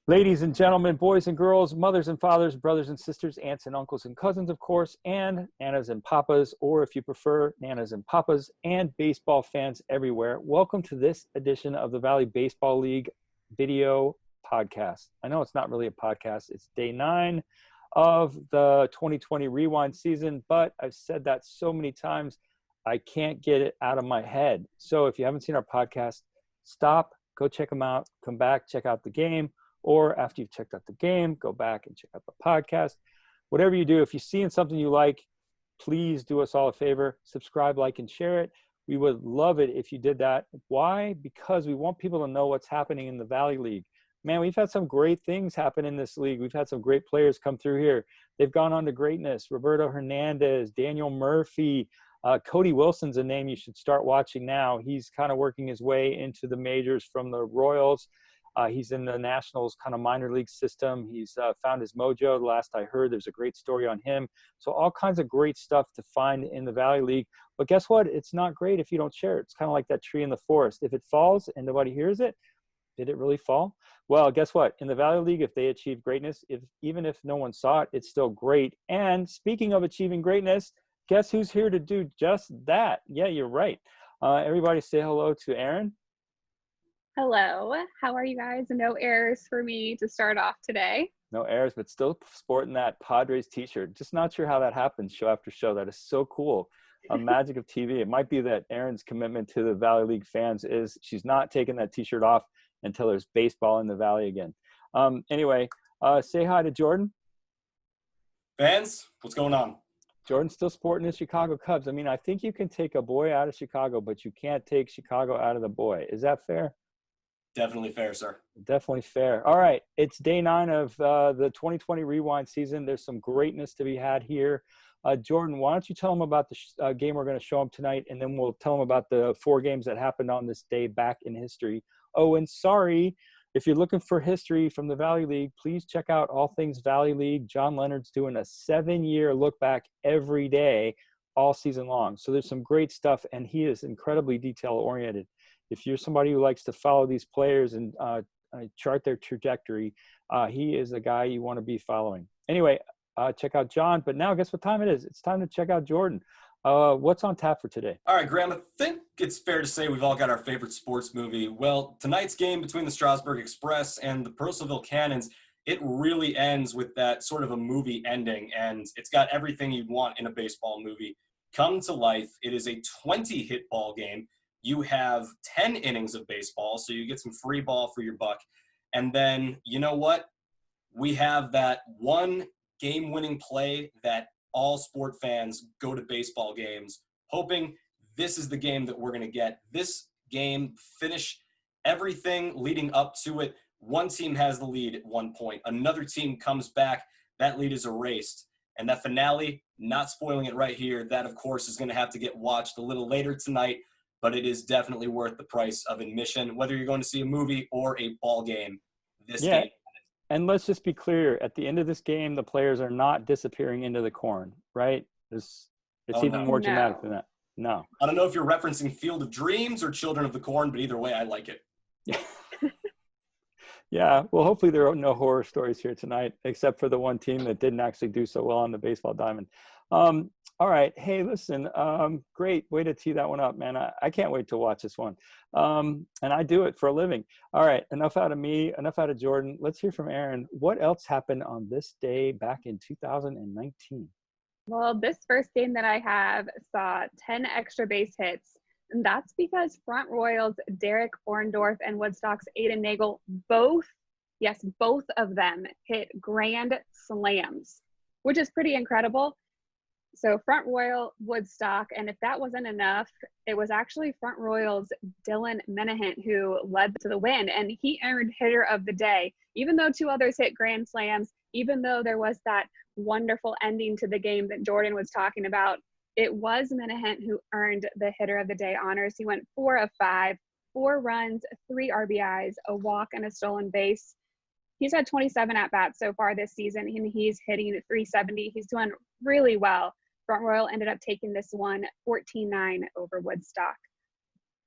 Ladies and gentlemen, boys and girls, mothers and fathers, brothers and sisters, aunts and uncles and cousins, of course, and nanas and papas, or if you prefer, nanas and papas, and baseball fans everywhere, welcome to this edition of the Valley Baseball League video podcast. I know it's not really a podcast. It's day 9 of the 2020 Rewind season, but I've said that so many times, I can't get it out of my head. So if you haven't seen our podcast, stop, go check them out, come back, check out the game. Or after you've checked out the game, go back and check out the podcast. Whatever you do, if you're seeing something you like, please do us all a favor. Subscribe, like, and share it. We would love it if you did that. Why? Because we want people to know what's happening in the Valley League. Man, we've had some great things happen in this league. We've had some great players come through here. They've gone on to greatness. Roberto Hernandez, Daniel Murphy, Cody Wilson's a name you should start watching now. He's kind of working his way into the majors from the Royals. He's in the Nationals kind of minor league system. He's found his mojo. The last I heard, there's a great story on him. So all kinds of great stuff to find in the Valley League. But guess what? It's not great if you don't share it. It's kind of like that tree in the forest. If it falls and nobody hears it, did it really fall? Well, guess what? In the Valley League, if they achieve greatness, even if no one saw it, it's still great. And speaking of achieving greatness, guess who's here to do just that? Yeah, you're right. Everybody say hello to Aaron. Hello, how are you guys? No errors for me to start off today. No errors, but still sporting that Padres t-shirt. Just not sure how that happens show after show. That is so cool. A magic of TV. It might be that Erin's commitment to the Valley League fans is she's not taking that t-shirt off until there's baseball in the Valley again. Anyway, say hi to Jordan. Fans, what's going on? Jordan's still sporting his Chicago Cubs. I mean, I think you can take a boy out of Chicago, but you can't take Chicago out of the boy. Is that fair? Definitely fair, sir. Definitely fair. All right. It's day 9 of the 2020 Rewind season. There's some greatness to be had here. Jordan, why don't you tell them about the game we're going to show them tonight, and then we'll tell them about the 4 games that happened on this day back in history. Oh, and sorry, if you're looking for history from the Valley League, please check out All Things Valley League. John Leonard's doing a 7-year look back every day, all season long. So there's some great stuff, and he is incredibly detail-oriented. If you're somebody who likes to follow these players and chart their trajectory, he is a guy you want to be following. Anyway, check out John. But now guess what time it is? It's time to check out Jordan. What's on tap for today? All right, Graham, I think it's fair to say we've all got our favorite sports movie. Well, tonight's game between the Strasburg Express and the Purcellville Cannons, it really ends with that sort of a movie ending, and it's got everything you'd want in a baseball movie come to life. It is a 20-hit ball game. You have 10 innings of baseball, so you get some free ball for your buck. And then, you know what? We have that one game-winning play that all sport fans go to baseball games, hoping this is the game that we're going to get. This game, finish everything leading up to it. One team has the lead at one point. Another team comes back. That lead is erased. And that finale, not spoiling it right here, that, of course, is going to have to get watched a little later tonight. But it is definitely worth the price of admission, whether you're going to see a movie or a ball game. This game. And let's just be clear. At the end of this game, the players are not disappearing into the corn, right? It's even more dramatic than that. No. I don't know if you're referencing Field of Dreams or Children of the Corn, but either way, I like it. Yeah. Well, hopefully there are no horror stories here tonight, except for the one team that didn't actually do so well on the baseball diamond. All right. Hey, listen, great way to tee that one up, man. I can't wait to watch this one. And I do it for a living. All right. Enough out of me, enough out of Jordan. Let's hear from Aaron. What else happened on this day back in 2019? Well, this first game that I have saw 10 extra base hits. And that's because Front Royals, Derek Orndorff and Woodstock's Aiden Nagel, both of them hit grand slams, which is pretty incredible. So Front Royal, Woodstock, and if that wasn't enough, it was actually Front Royal's Dylan Menahant who led to the win, and he earned hitter of the day. Even though 2 others hit grand slams, even though there was that wonderful ending to the game that Jordan was talking about, it was Menahant who earned the hitter of the day honors. He went 4 of 5, 4 runs, 3 RBIs, a walk, and a stolen base. He's had 27 at-bats so far this season, and he's hitting at .370. He's doing really well. Front Royal ended up taking this one 14-9 over Woodstock.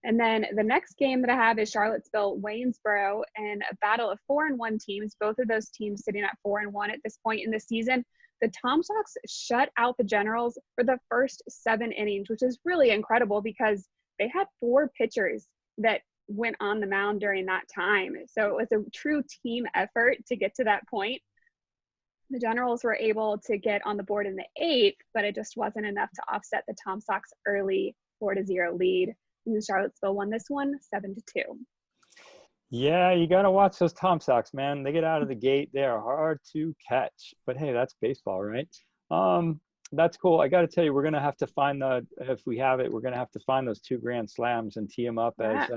And then the next game that I have is Charlottesville, Waynesboro, and a battle of 4-1 teams. Both of those teams sitting at 4-1 at this point in the season. The Tom Sox shut out the Generals for the first 7 innings, which is really incredible because they had 4 pitchers that went on the mound during that time. So it was a true team effort to get to that point. The Generals were able to get on the board in the 8th, but it just wasn't enough to offset the Tom Sox early 4-0 lead. And Charlottesville won this one 7-2. Yeah, you got to watch those Tom Sox, man. They get out of the gate. They are hard to catch. But, hey, that's baseball, right? That's cool. I got to tell you, we're going to have to find if we have it, we're going to have to find those 2 grand slams and tee them up as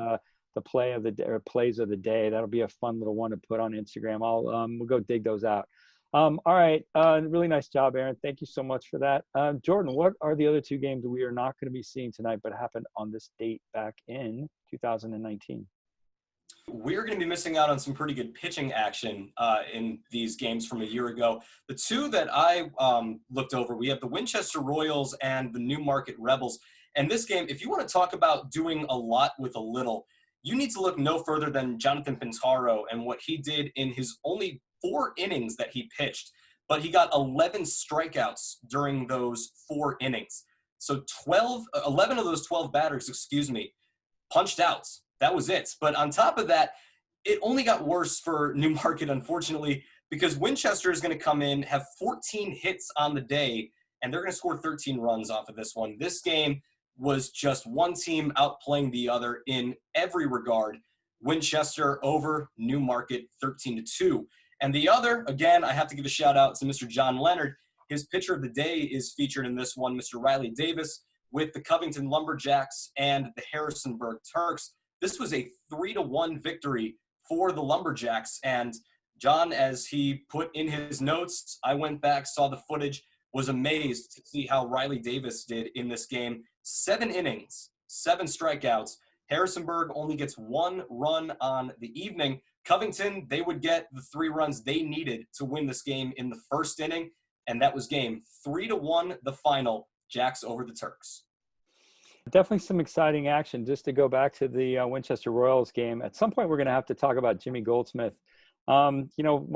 the play of the day or plays of the day. That'll be a fun little one to put on Instagram. We'll go dig those out. All right. Really nice job, Aaron. Thank you so much for that. Jordan, what are the other 2 games that we are not going to be seeing tonight but happened on this date back in 2019? We're going to be missing out on some pretty good pitching action in these games from a year ago. The 2 that I looked over, we have the Winchester Royals and the Newmarket Rebels. And this game, if you want to talk about doing a lot with a little, you need to look no further than Jonathan Pintaro and what he did in his only 4 innings that he pitched. But he got 11 strikeouts during those 4 innings. So 11 of those 12 batters, punched out. That was it. But on top of that, it only got worse for Newmarket, unfortunately, because Winchester is going to come in, have 14 hits on the day, and they're going to score 13 runs off of this one. This game was just one team outplaying the other in every regard. Winchester over Newmarket 13-2. And the other, again, I have to give a shout out to Mr. John Leonard. His pitcher of the day is featured in this one, Mr. Riley Davis, with the Covington Lumberjacks and the Harrisonburg Turks. This was a 3-1 victory for the Lumberjacks. And John, as he put in his notes, I went back, saw the footage, was amazed to see how Riley Davis did in this game. 7 innings, 7 strikeouts. Harrisonburg only gets 1 run on the evening. Covington, they would get the 3 runs they needed to win this game in the first inning. And that was game 3-1, the final. Jacks over the Turks. Definitely some exciting action. Just to go back to the Winchester Royals game, at some point we're going to have to talk about Jimmy Goldsmith. One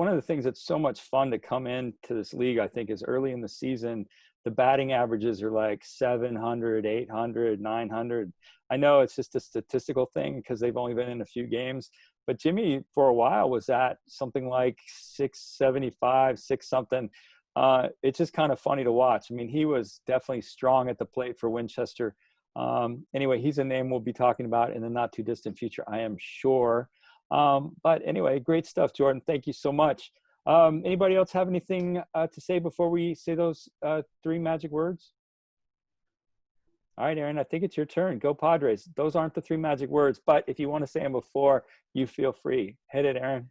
of the things that's so much fun to come into this league, I think, is early in the season, the batting averages are like 700, 800, 900. I know it's just a statistical thing because they've only been in a few games, but Jimmy for a while was at something like 675, 6 something. It's just kind of funny to watch. I mean, he was definitely strong at the plate for Winchester. Anyway, he's a name we'll be talking about in the not too distant future, I am sure. But anyway, great stuff, Jordan. Thank you so much. Anybody else have anything to say before we say those 3 magic words? All right, Aaron, I think it's your turn. Go Padres. Those aren't the 3 magic words, but if you want to say them before, you feel free. Hit it, Aaron.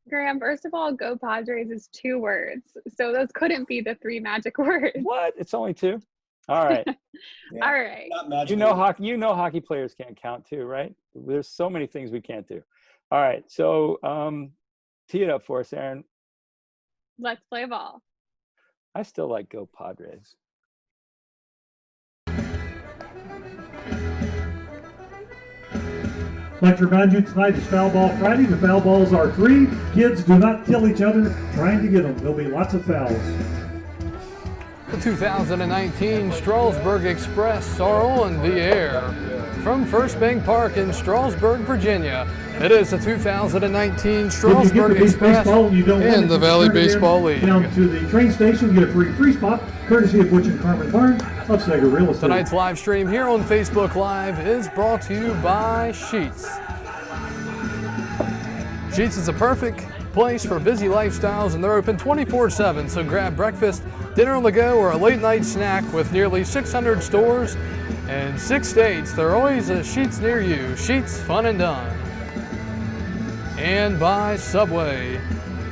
Graham, first of all, Go Padres is 2 words. So those couldn't be the 3 magic words. What? It's only 2? All right. Yeah. All right. Hockey players can't count too, right? There's so many things we can't do. All right. So tee it up for us, Aaron. Let's play ball. I still like Go Padres. I'd like to remind you tonight is Foul Ball Friday. The foul balls are 3. Kids, do not kill each other trying to get them. There'll be lots of fouls. The 2019 Strasburg Express are on the air. From First Bank Park in Strasburg, Virginia, it is the 2019 Strasburg Express in the Valley Baseball League. Down to the train station, get a free spot, courtesy of Butch and Carmen Barnes of Sega Real Estate. Tonight's live stream here on Facebook Live is brought to you by Sheets. Sheets is a perfect place for busy lifestyles, and they're open 24/7, so grab breakfast, dinner on the go, or a late night snack. With nearly 600 stores and 6 states, there are always a Sheets near you. Sheets, fun and done. And by Subway.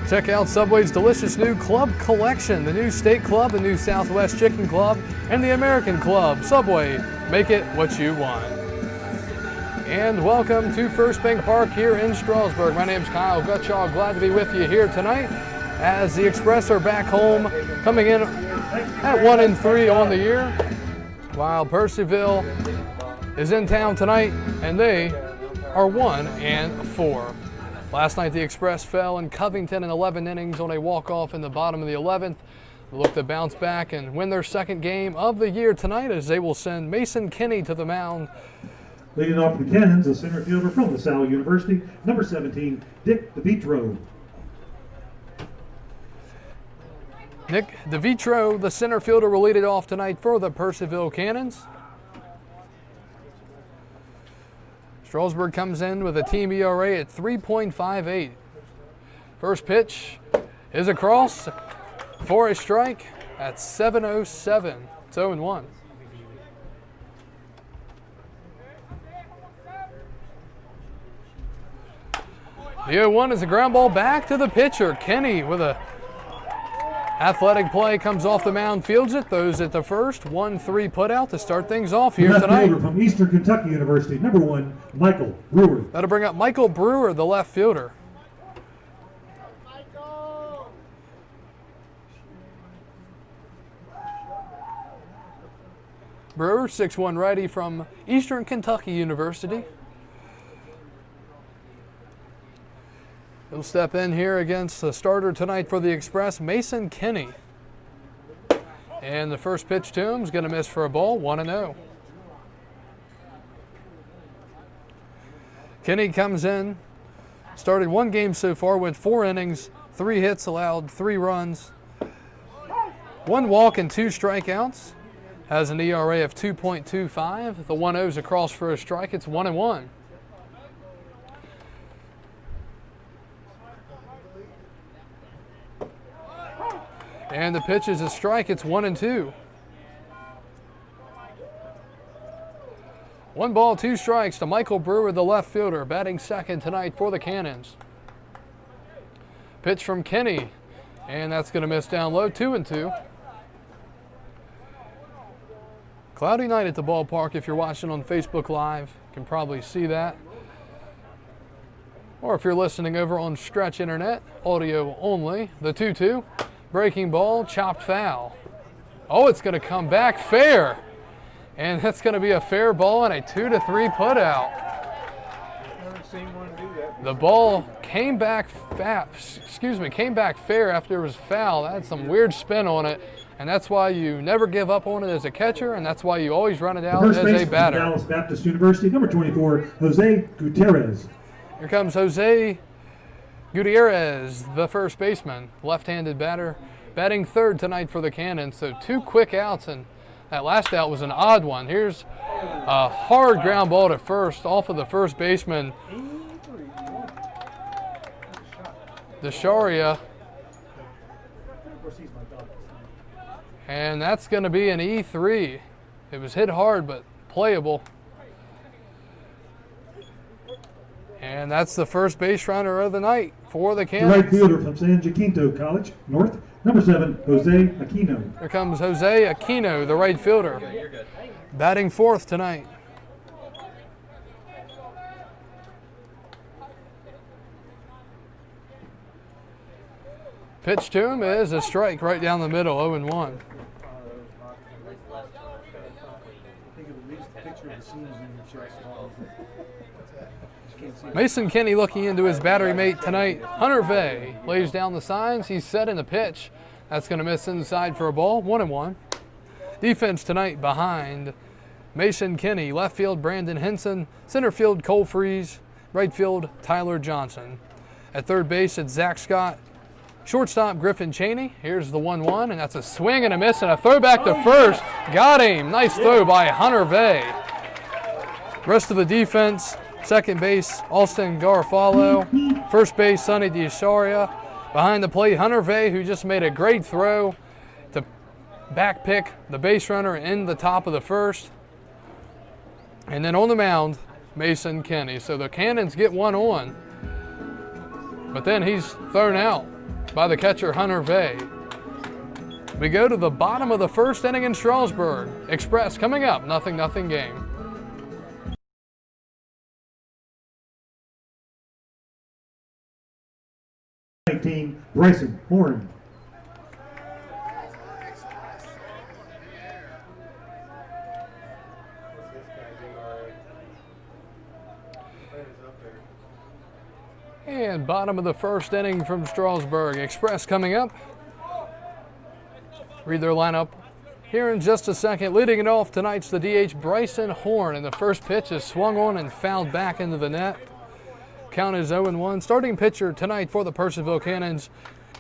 Check out Subway's delicious new club collection, the new Steak Club, the new Southwest Chicken Club, and the American Club. Subway, make it what you want. And welcome to First Bank Park here in Strasburg. My name's Kyle Gutschall. Glad to be with you here tonight as the Express are back home, coming in at 1-3 on the year, while Purcellville is in town tonight, and they are 1-4. Last night, the Express fell in Covington in 11 innings on a walk-off in the bottom of the 11th. They look to bounce back and win their second game of the year tonight as they will send Mason Kinney to the mound. Leading off the Cannons, the center fielder from LaSalle University, number 17, Dick DeVitro. Nick DeVitro, the center fielder, will lead it off tonight for the Purcellville Cannons. Strasburg comes in with a team ERA at 3.58. First pitch is across for a strike at 7:07. It's 0-1. The 0-1 is a ground ball back to the pitcher. Kenny with a athletic play comes off the mound, fields it, throws it to first. 1-3 put out to start things off here left tonight. fielder from Eastern Kentucky University, number 1, Michael Brewer. That'll bring up Michael Brewer, the left fielder. Brewer, 6'1" righty from Eastern Kentucky University. He'll step in here against the starter tonight for the Express, Mason Kinney. And the first pitch to him is going to miss for a ball, 1-0. Kinney comes in, started one game so far, went 4 innings, 3 hits, allowed 3 runs, 1 walk and 2 strikeouts. Has an ERA of 2.25. The 1-0 is across for a strike. It's 1-1. And the pitch is a strike. It's 1-2. 1 ball, 2 strikes to Michael Brewer, the left fielder, batting second tonight for the Cannons. Pitch from Kenny, and that's going to miss down low, 2-2. Cloudy night at the ballpark. If you're watching on Facebook Live, you can probably see that. Or if you're listening over on Stretch Internet, audio only. The 2-2, breaking ball, chopped foul. Oh, it's going to come back fair. And that's going to be a fair ball and a 2-3 put out. The ball came back fair after it was foul. That had some weird spin on it. And that's why you never give up on it as a catcher, and that's why you always run it out as a batter. Dallas Baptist University, number 24, Jose Gutierrez. Here comes Jose Gutierrez, the first baseman, left-handed batter, batting third tonight for the Cannons. So 2 quick outs, and that last out was an odd one. Here's a hard ground ball to first off of the first baseman, Desharia. And that's going to be an E3. It was hit hard, but playable. And that's the first base runner of the night for the Cannons. Right fielder from San Jacinto College North, number 7, Jose Aquino. Here comes Jose Aquino, the right fielder, batting fourth tonight. Pitch to him is a strike right down the middle, 0-1. Mason Kinney looking into his battery mate tonight. Hunter Vey lays down the signs. He's set in the pitch. That's going to miss inside for a ball, 1-1. Defense tonight behind Mason Kinney. Left field, Brandon Henson. Center field, Cole Freeze. Right field, Tyler Johnson. At third base, it's Zach Scott. Shortstop, Griffin Cheney. Here's the 1-1, and that's a swing and a miss and a throw back to first. Got him. Nice throw by Hunter Vey. Rest of the defense, second base, Austin Garofalo. First base, Sonny Desharia. Behind the plate, Hunter Vey, who just made a great throw to back pick the base runner in the top of the first. And then on the mound, Mason Kinney. So the Cannons get 1 on, but then he's thrown out by the catcher, Hunter Vey. We go to the bottom of the first inning in Strasburg. Express coming up, 0-0 game. Bryson Horn. And bottom of the first inning from Strasburg Express coming up. Read their lineup here in just a second. Leading it off tonight's the DH Bryson Horn, and the first pitch is swung on and fouled back into the net. Count is 0-1. Starting pitcher tonight for the Purcellville Cannons,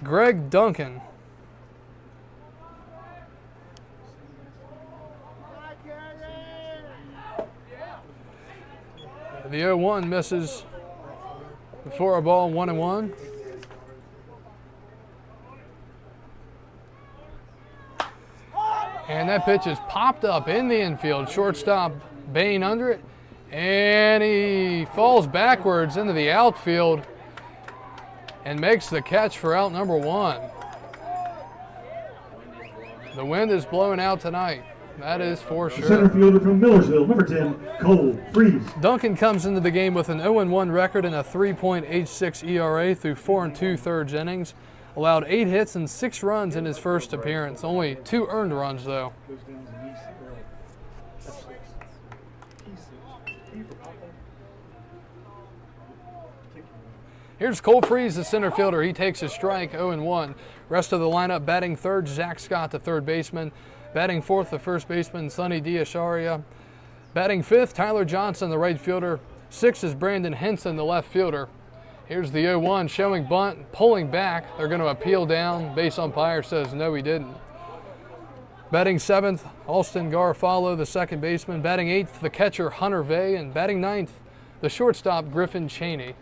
Greg Duncan. The 0-1 misses before a ball, 1-1. And that pitch is popped up in the infield. Shortstop Bain under it. And he falls backwards into the outfield and makes the catch for out number 1. The wind is blowing out tonight. That is for sure. Center fielder from Millersville, number 10, Cole Freeze. Duncan comes into the game with an 0-1 record and a 3.86 ERA through 4 2/3 innings. Allowed 8 hits and 6 runs in his first appearance. Only 2 earned runs, though. Here's Cole Freeze, the center fielder. He takes a strike, 0-1. Rest of the lineup batting third, Zach Scott, the third baseman. Batting fourth, the first baseman, Sonny Diasharia. Batting fifth, Tyler Johnson, the right fielder. Sixth is Brandon Henson, the left fielder. Here's the 0-1 showing bunt, pulling back. They're going to appeal down. Base umpire says no, he didn't. Batting seventh, Alston Garofalo, the second baseman. Batting eighth, the catcher, Hunter Vay. And batting ninth, the shortstop, Griffin Cheney.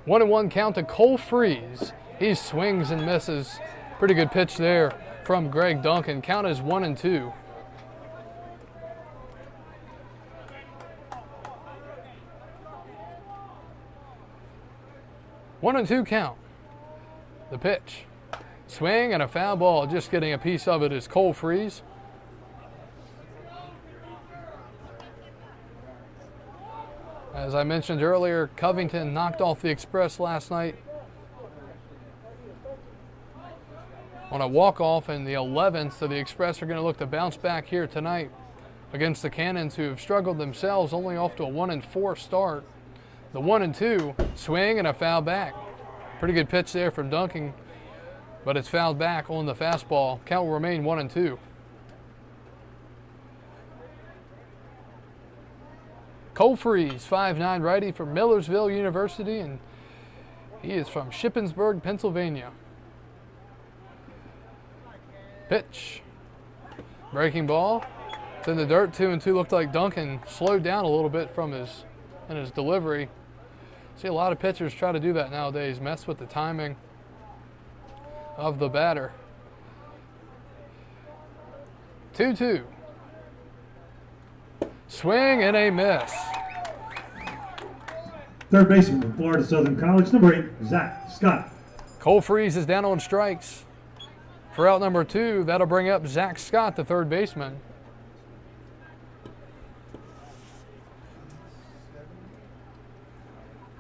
1-1 count to Cole Freeze. He swings and misses. Pretty good pitch there from Greg Duncan. Count is 1-2. One and two count. The pitch. Swing and a foul ball. Just getting a piece of it is Cole Freeze. As I mentioned earlier, Covington knocked off the Express last night on a walk-off in the 11th, so the Express are going to look to bounce back here tonight against the Cannons, who have struggled themselves, only off to a 1-4 start. The 1-2 swing and a foul back. Pretty good pitch there from Duncan, but it's fouled back on the fastball. Count will remain 1-2. Cole Freeze, 5'9" righty from Millersville University, and he is from Shippensburg, Pennsylvania. Pitch. Breaking ball. It's in the dirt, 2-2. Looked like Duncan slowed down a little bit from his delivery. See a lot of pitchers try to do that nowadays, mess with the timing of the batter. 2-2. Swing and a miss. Third baseman from Florida Southern College, number 8, Zach Scott. Cole Freeze is down on strikes. For out number 2, that'll bring up Zach Scott, the third baseman.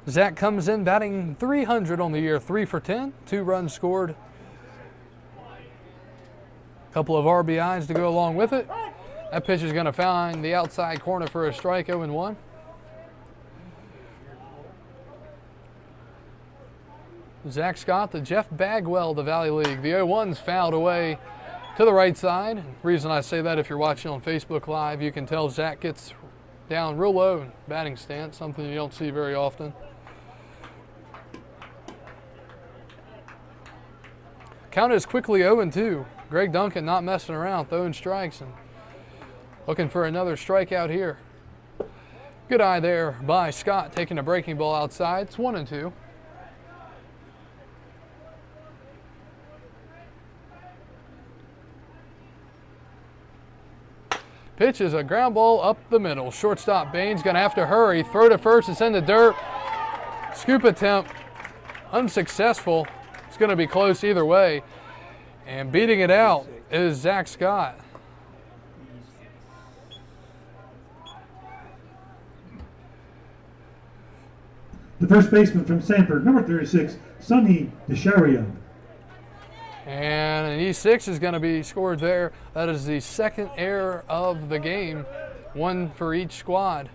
Zach comes in batting .300 on the year, 3 for 10, 2 runs scored. A couple of RBIs to go along with it. That pitch is going to find the outside corner for a strike, 0-1. Zach Scott, the Jeff Bagwell, the Valley League. The 0-1's fouled away to the right side. The reason I say that, if you're watching on Facebook Live, you can tell Zach gets down real low in batting stance, something you don't see very often. Count is quickly 0-2. Greg Duncan not messing around, throwing strikes and looking for another strikeout here. Good eye there by Scott, taking a breaking ball outside. It's 1-2. Pitch is a ground ball up the middle. Shortstop Bain's going to have to hurry. Throw to first. It's in the dirt. Scoop attempt unsuccessful. It's going to be close either way. And beating it out is Zach Scott. The first baseman from Sanford, number 36, Sonny Diasharia. And an E6 is going to be scored there. That is the second error of the game, one for each squad.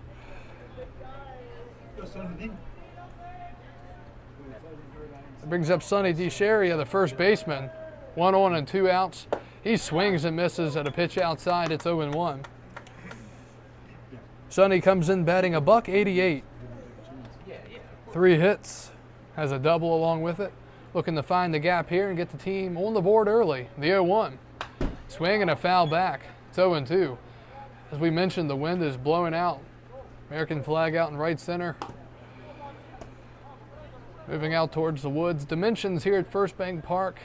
That brings up Sonny DeSheria, the first baseman. 1 on and 2 outs. He swings and misses at a pitch outside. It's 0-1. Sonny comes in batting $188. 3 hits, has a double along with it. Looking to find the gap here and get the team on the board early. The 0-1. Swing and a foul back. It's 0-2. As we mentioned, the wind is blowing out. American flag out in right center. Moving out towards the woods. Dimensions here at First Bank Park.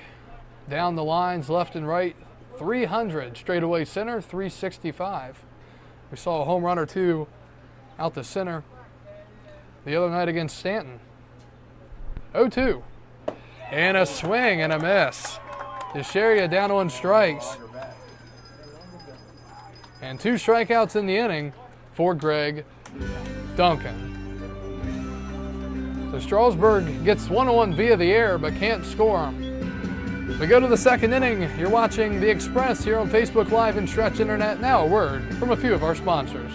Down the lines, left and right. 300 straightaway center, 365. We saw a home run or two out the center the other night against Stanton. 0-2. And a swing and a miss. DeSheria down on strikes. And 2 strikeouts in the inning for Greg Duncan. So Strasburg gets 1-1 via the air but can't score. We go to the second inning. You're watching The Express here on Facebook Live and Stretch Internet. Now a word from a few of our sponsors.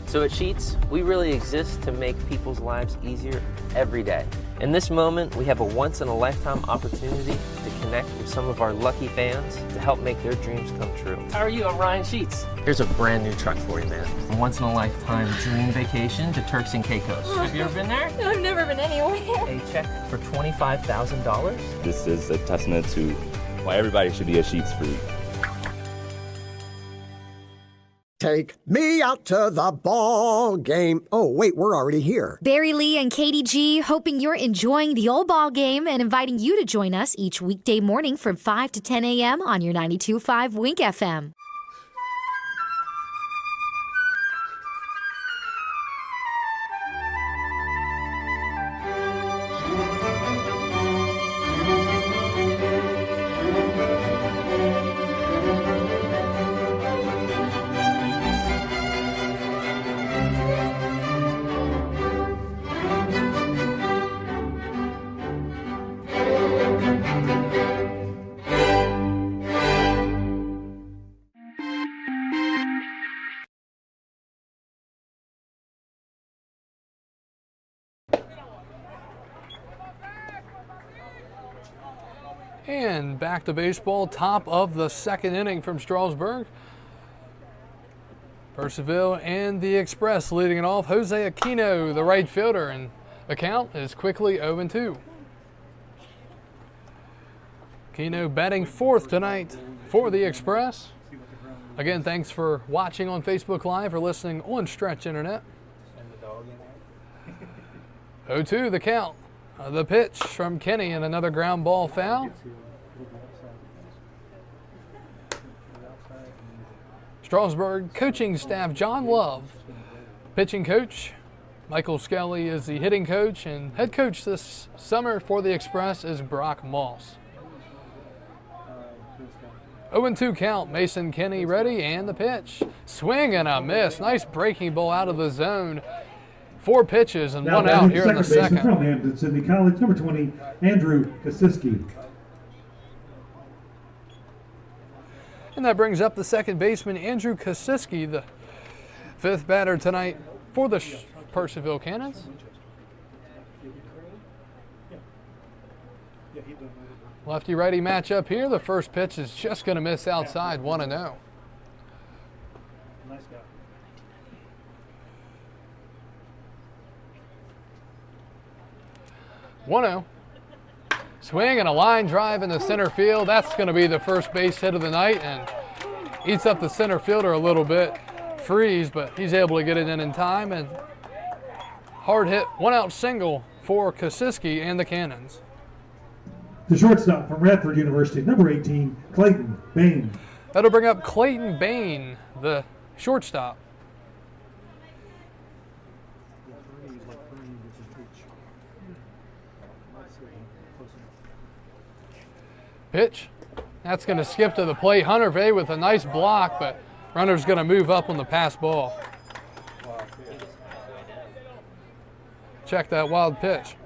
So at Sheets, we really exist to make people's lives easier every day. In this moment, we have a once-in-a-lifetime opportunity to connect with some of our lucky fans to help make their dreams come true. How are you? I'm Ryan Sheets. Here's a brand new truck for you, man. A once-in-a-lifetime dream vacation to Turks and Caicos. Have you ever been there? No, I've never been anywhere. A check for $25,000. This is a testament to why everybody should be a Sheets freak. Take me out to the ball game. Oh, wait, we're already here. Barry Lee and Katie G, hoping you're enjoying the old ball game and inviting you to join us each weekday morning from 5 to 10 a.m. on your 92.5 Wink FM. And back to baseball, top of the second inning from Strasburg. Purcellville and the Express leading it off. Jose Aquino, the right fielder, and the count is quickly 0-2. Aquino batting 4th tonight for the Express. Again, thanks for watching on Facebook Live or listening on Stretch Internet. 0-2 the count. The pitch from Kenny and another ground ball foul. Strasburg coaching staff, John Love. Pitching coach, Michael Skelly is the hitting coach, and head coach this summer for the Express is Brock Moss. 0-2 count, Mason Kenny ready, and the pitch. Swing and a miss. Nice breaking ball out of the zone. 4 pitches and 1 out here in the second. From Hampton City College, number 20, Andrew Kosiski. And that brings up the second baseman, Andrew Kosiski, the 5th batter tonight for the Purcellville Cannons. Lefty-righty matchup here. The first pitch is just going to miss outside, 1-0. Nice guy. 1-0. Swing and a line drive in the center field. That's going to be the first base hit of the night and eats up the center fielder a little bit. Freeze, but he's able to get it in time. And hard hit, 1-out single for Kosiski and the Cannons. The shortstop from Radford University, number 18, Clayton Bain. That'll bring up Clayton Bain, the shortstop. Pitch. That's going to skip to the plate. Hunter Vay with a nice block, but runner's going to move up on the pass ball. Check that wild pitch.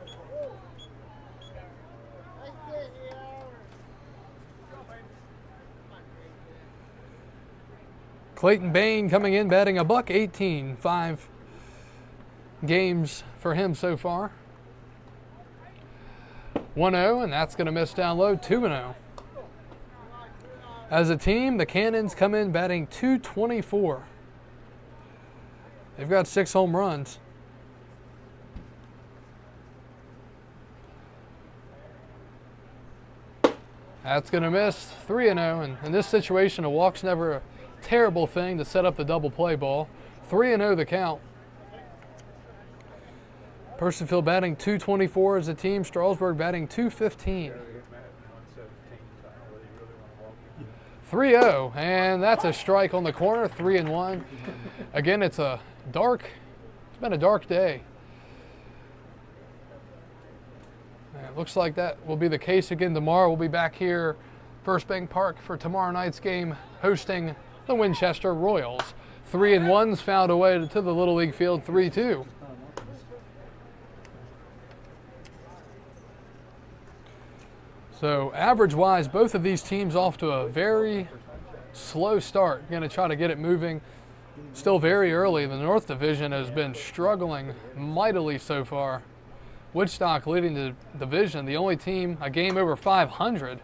Clayton Bain coming in batting $118, 5 games for him so far. 1-0, and that's going to miss down low, 2-0. As a team, the Cannons come in batting .224. They've got 6 home runs. That's going to miss, 3-0. And in this situation, a walk's never a terrible thing to set up the double play ball. 3-0 the count. Purcellville batting .224 as a team. Strasburg batting .215. 3-0, and that's a strike on the corner, 3-1. Again, it's been a dark day. And it looks like that will be the case again tomorrow. We'll be back here, First Bank Park, for tomorrow night's game, hosting the Winchester Royals. 3-1's found away to the Little League field, 3-2. So average-wise, both of these teams off to a very slow start. Going to try to get it moving. Still very early. The North Division has been struggling mightily so far. Woodstock leading the division, the only team a game over 500.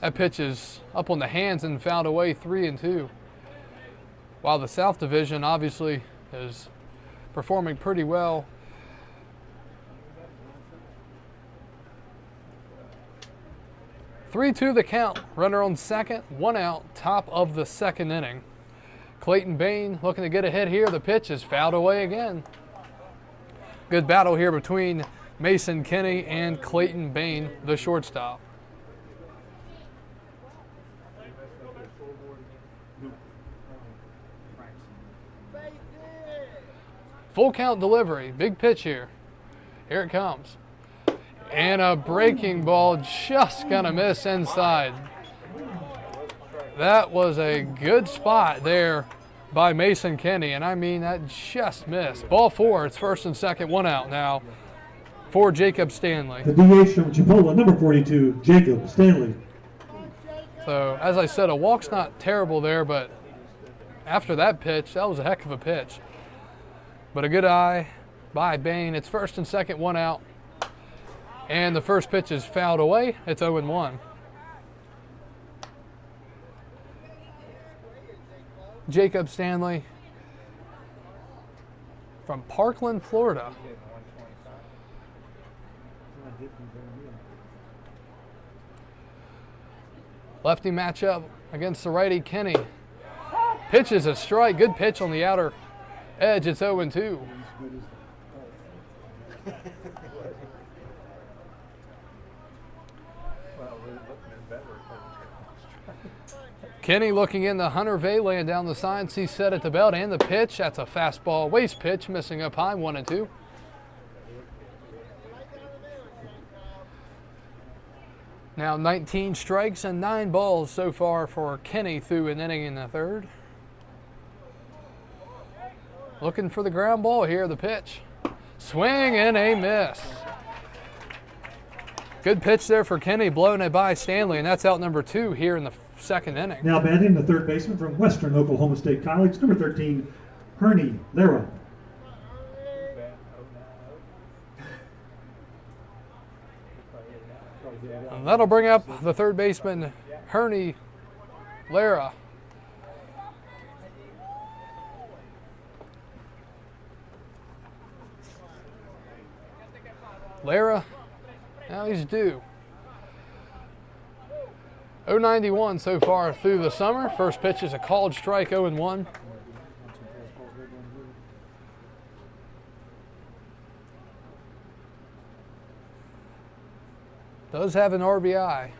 That pitch is up on the hands and fouled away, 3-2. While the South Division obviously is performing pretty well. (3-2) the count. Runner on second, 1 out, top of the second inning. Clayton Bain looking to get ahead here. The pitch is fouled away again. Good battle here between Mason Kinney and Clayton Bain, the shortstop. Full count delivery. Big pitch here. Here it comes. And a breaking ball just gonna miss inside. That was a good spot there by Mason Kinney, and I mean that just missed. Ball 4, it's first and second, 1 out now for Jacob Stanley. The DH from Chipola, number 42, Jacob Stanley. So, as I said, a walk's not terrible there, but after that pitch, that was a heck of a pitch. But a good eye by Bain. It's first and second, 1 out. And the first pitch is fouled away. It's 0-1. Jacob Stanley from Parkland, Florida. Lefty matchup against the righty Kinney. Pitch is a strike. Good pitch on the outer edge. It's 0-2. Kinney looking in the Hunter Vay, laying down the sign, sees set at the belt, and the pitch. That's a fastball waist pitch, missing up high, 1-2. Now 19 strikes and 9 balls so far for Kinney through an inning in the third. Looking for the ground ball here, the pitch. Swing and a miss. Good pitch there for Kinney, blowing it by Stanley, and that's out number 2 here in the second inning. Now batting the third baseman from Western Oklahoma State College, number 13, Herney Lara. And that'll bring up the third baseman, Herney Lara. Lara, now he's due. 0-91 so far through the summer. First pitch is a called strike, 0-1. Does have an RBI.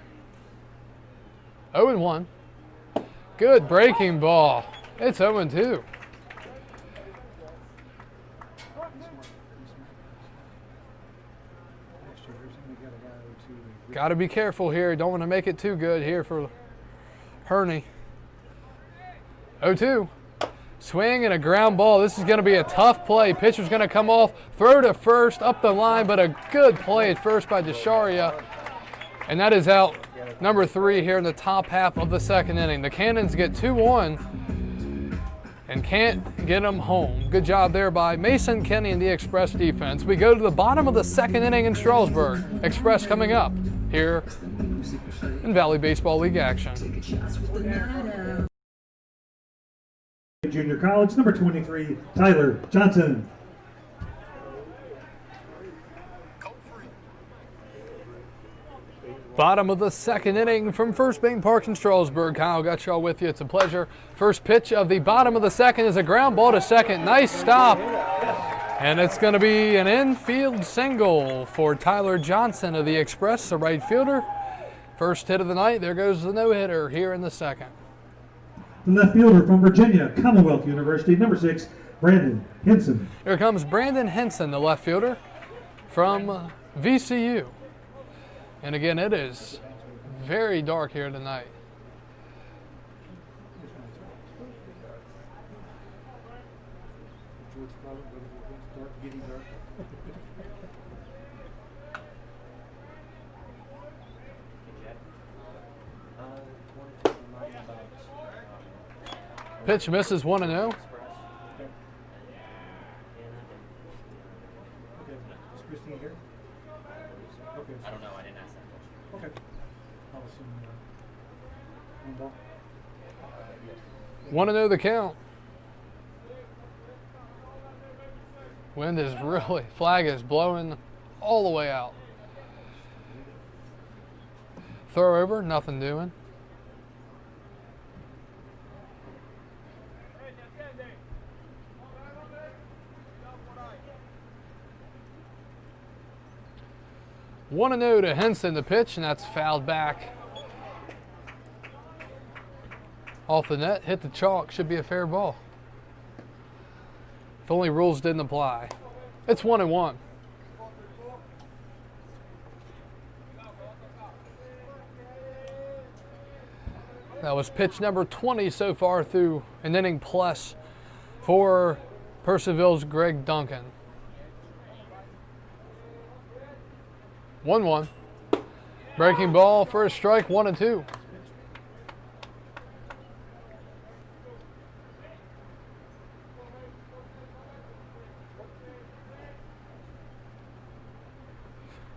0-1. Good breaking ball. It's 0-2. Got to be careful here. Don't want to make it too good here for Herney. 0-2. Swing and a ground ball. This is going to be a tough play. Pitcher's going to come off, throw to first, up the line, but a good play at first by Desharia. And that is out number 3 here in the top half of the second inning. The Cannons get 2 on and can't get them home. Good job there by Mason Kenny and the Express defense. We go to the bottom of the second inning in Strasburg. Express coming up here in Valley Baseball League action. Junior College, number 23, Tyler Johnson. Bottom of the second inning from First Main Park in Strasburg. Kyle Gutschall with you. It's a pleasure. First pitch of the bottom of the second is a ground ball to second. Nice stop. And it's going to be an infield single for Tyler Johnson of the Express, the right fielder. First hit of the night. There goes the no-hitter here in the second. The left fielder from Virginia Commonwealth University, number 6, Brandon Henson. Here comes Brandon Henson, the left fielder from VCU. And again, it is very dark here tonight. Pitch misses 1-0. I don't know. I didn't ask that question. Okay. I'll assume 1-0 the count. Wind is really, flag is blowing all the way out. Throw over, nothing doing. One and 0 to Henson, the pitch, and that's fouled back off the net. Hit the chalk, should be a fair ball. If only rules didn't apply. It's 1-1. That was pitch number 20 so far through an inning plus for Purcellville's Greg Duncan. 1-1. Breaking ball for a strike, 1-2.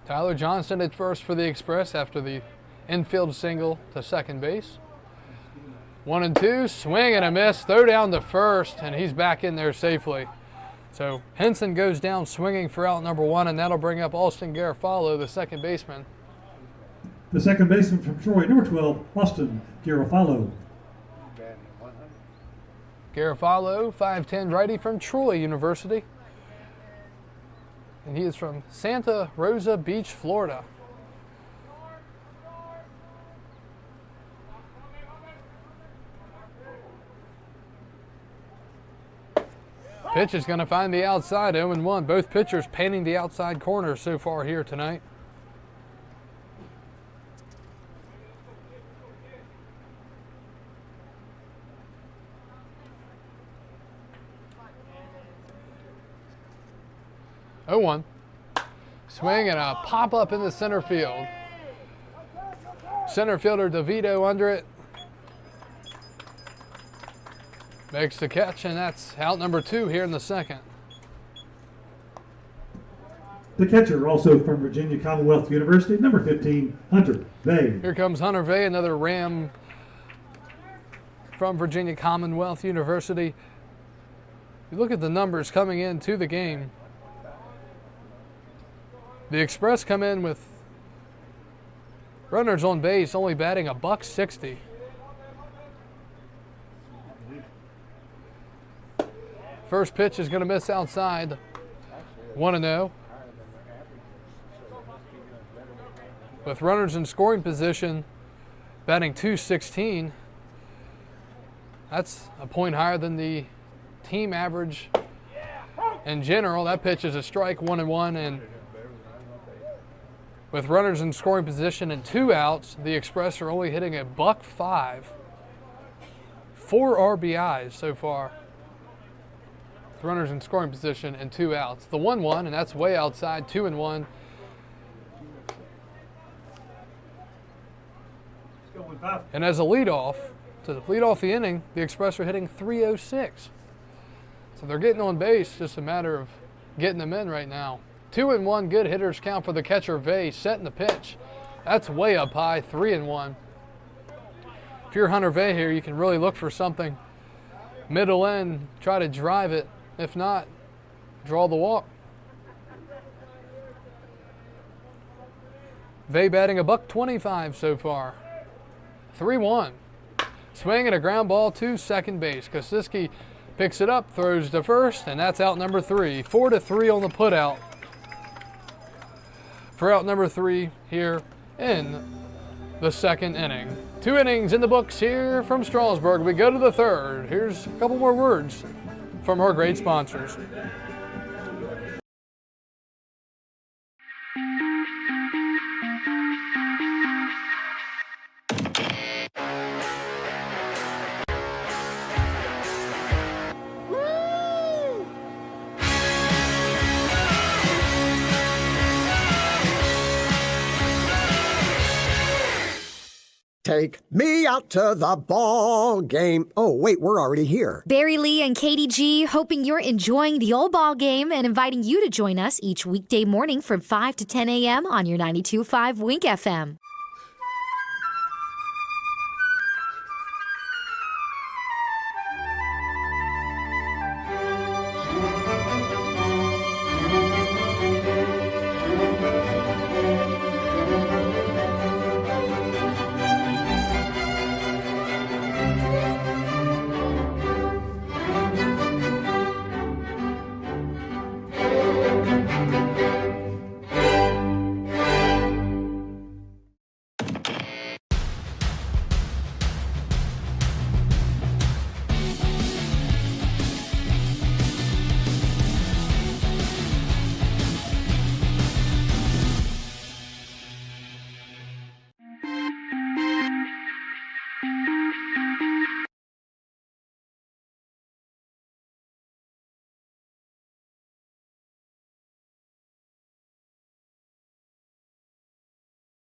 Tyler Johnson at first for the Express after the infield single to second base. 1-2, swing and a miss, throw down to first, and he's back in there safely. So Henson goes down swinging for out number 1, and that'll bring up Austin Garofalo, the second baseman. The second baseman from Troy, number 12, Austin Garofalo. Garofalo, 5'10", righty from Troy University. And he is from Santa Rosa Beach, Florida. Pitch is going to find the outside, 0-1. Both pitchers painting the outside corner so far here tonight. Oh, 0-1. Swing and a pop up in the center field. Center fielder DeVito under it. Makes the catch, and that's out number 2 here in the second. The catcher, also from Virginia Commonwealth University, number 15, Hunter Vay. Here comes Hunter Vay, another Ram from Virginia Commonwealth University. You look at the numbers coming into the game. The Express come in with runners on base only batting $160. First pitch is going to miss outside. 1-0. With runners in scoring position, batting .216. That's a point higher than the team average in general. That pitch is a strike, 1-1, and with runners in scoring position and 2 outs, the Express are only hitting a $105. 4 RBIs so far. With runners in scoring position and 2 outs. The 1-1, and that's way outside, 2-1. And as a leadoff, to lead off the inning, the Express are hitting .306. So they're getting on base, just a matter of getting them in right now. 2-1, good hitters count for the catcher Vay, setting the pitch. That's way up high, 3-1. If you're Hunter Vay here, you can really look for something middle in, try to drive it. If not, draw the walk. Vay batting $125 so far. 3-1. Swing and a ground ball to second base. Kosiski picks it up, throws to first, and that's out number 3. 4-3 on the putout for out number 3 here in the second inning. 2 innings in the books here from Strasburg. We go to the third. Here's a couple more words from our great sponsors. Take me out to the ball game. Oh, wait, we're already here. Barry Lee and Katie G hoping you're enjoying the old ball game and inviting you to join us each weekday morning from 5 to 10 a.m. on your 92.5 Wink FM.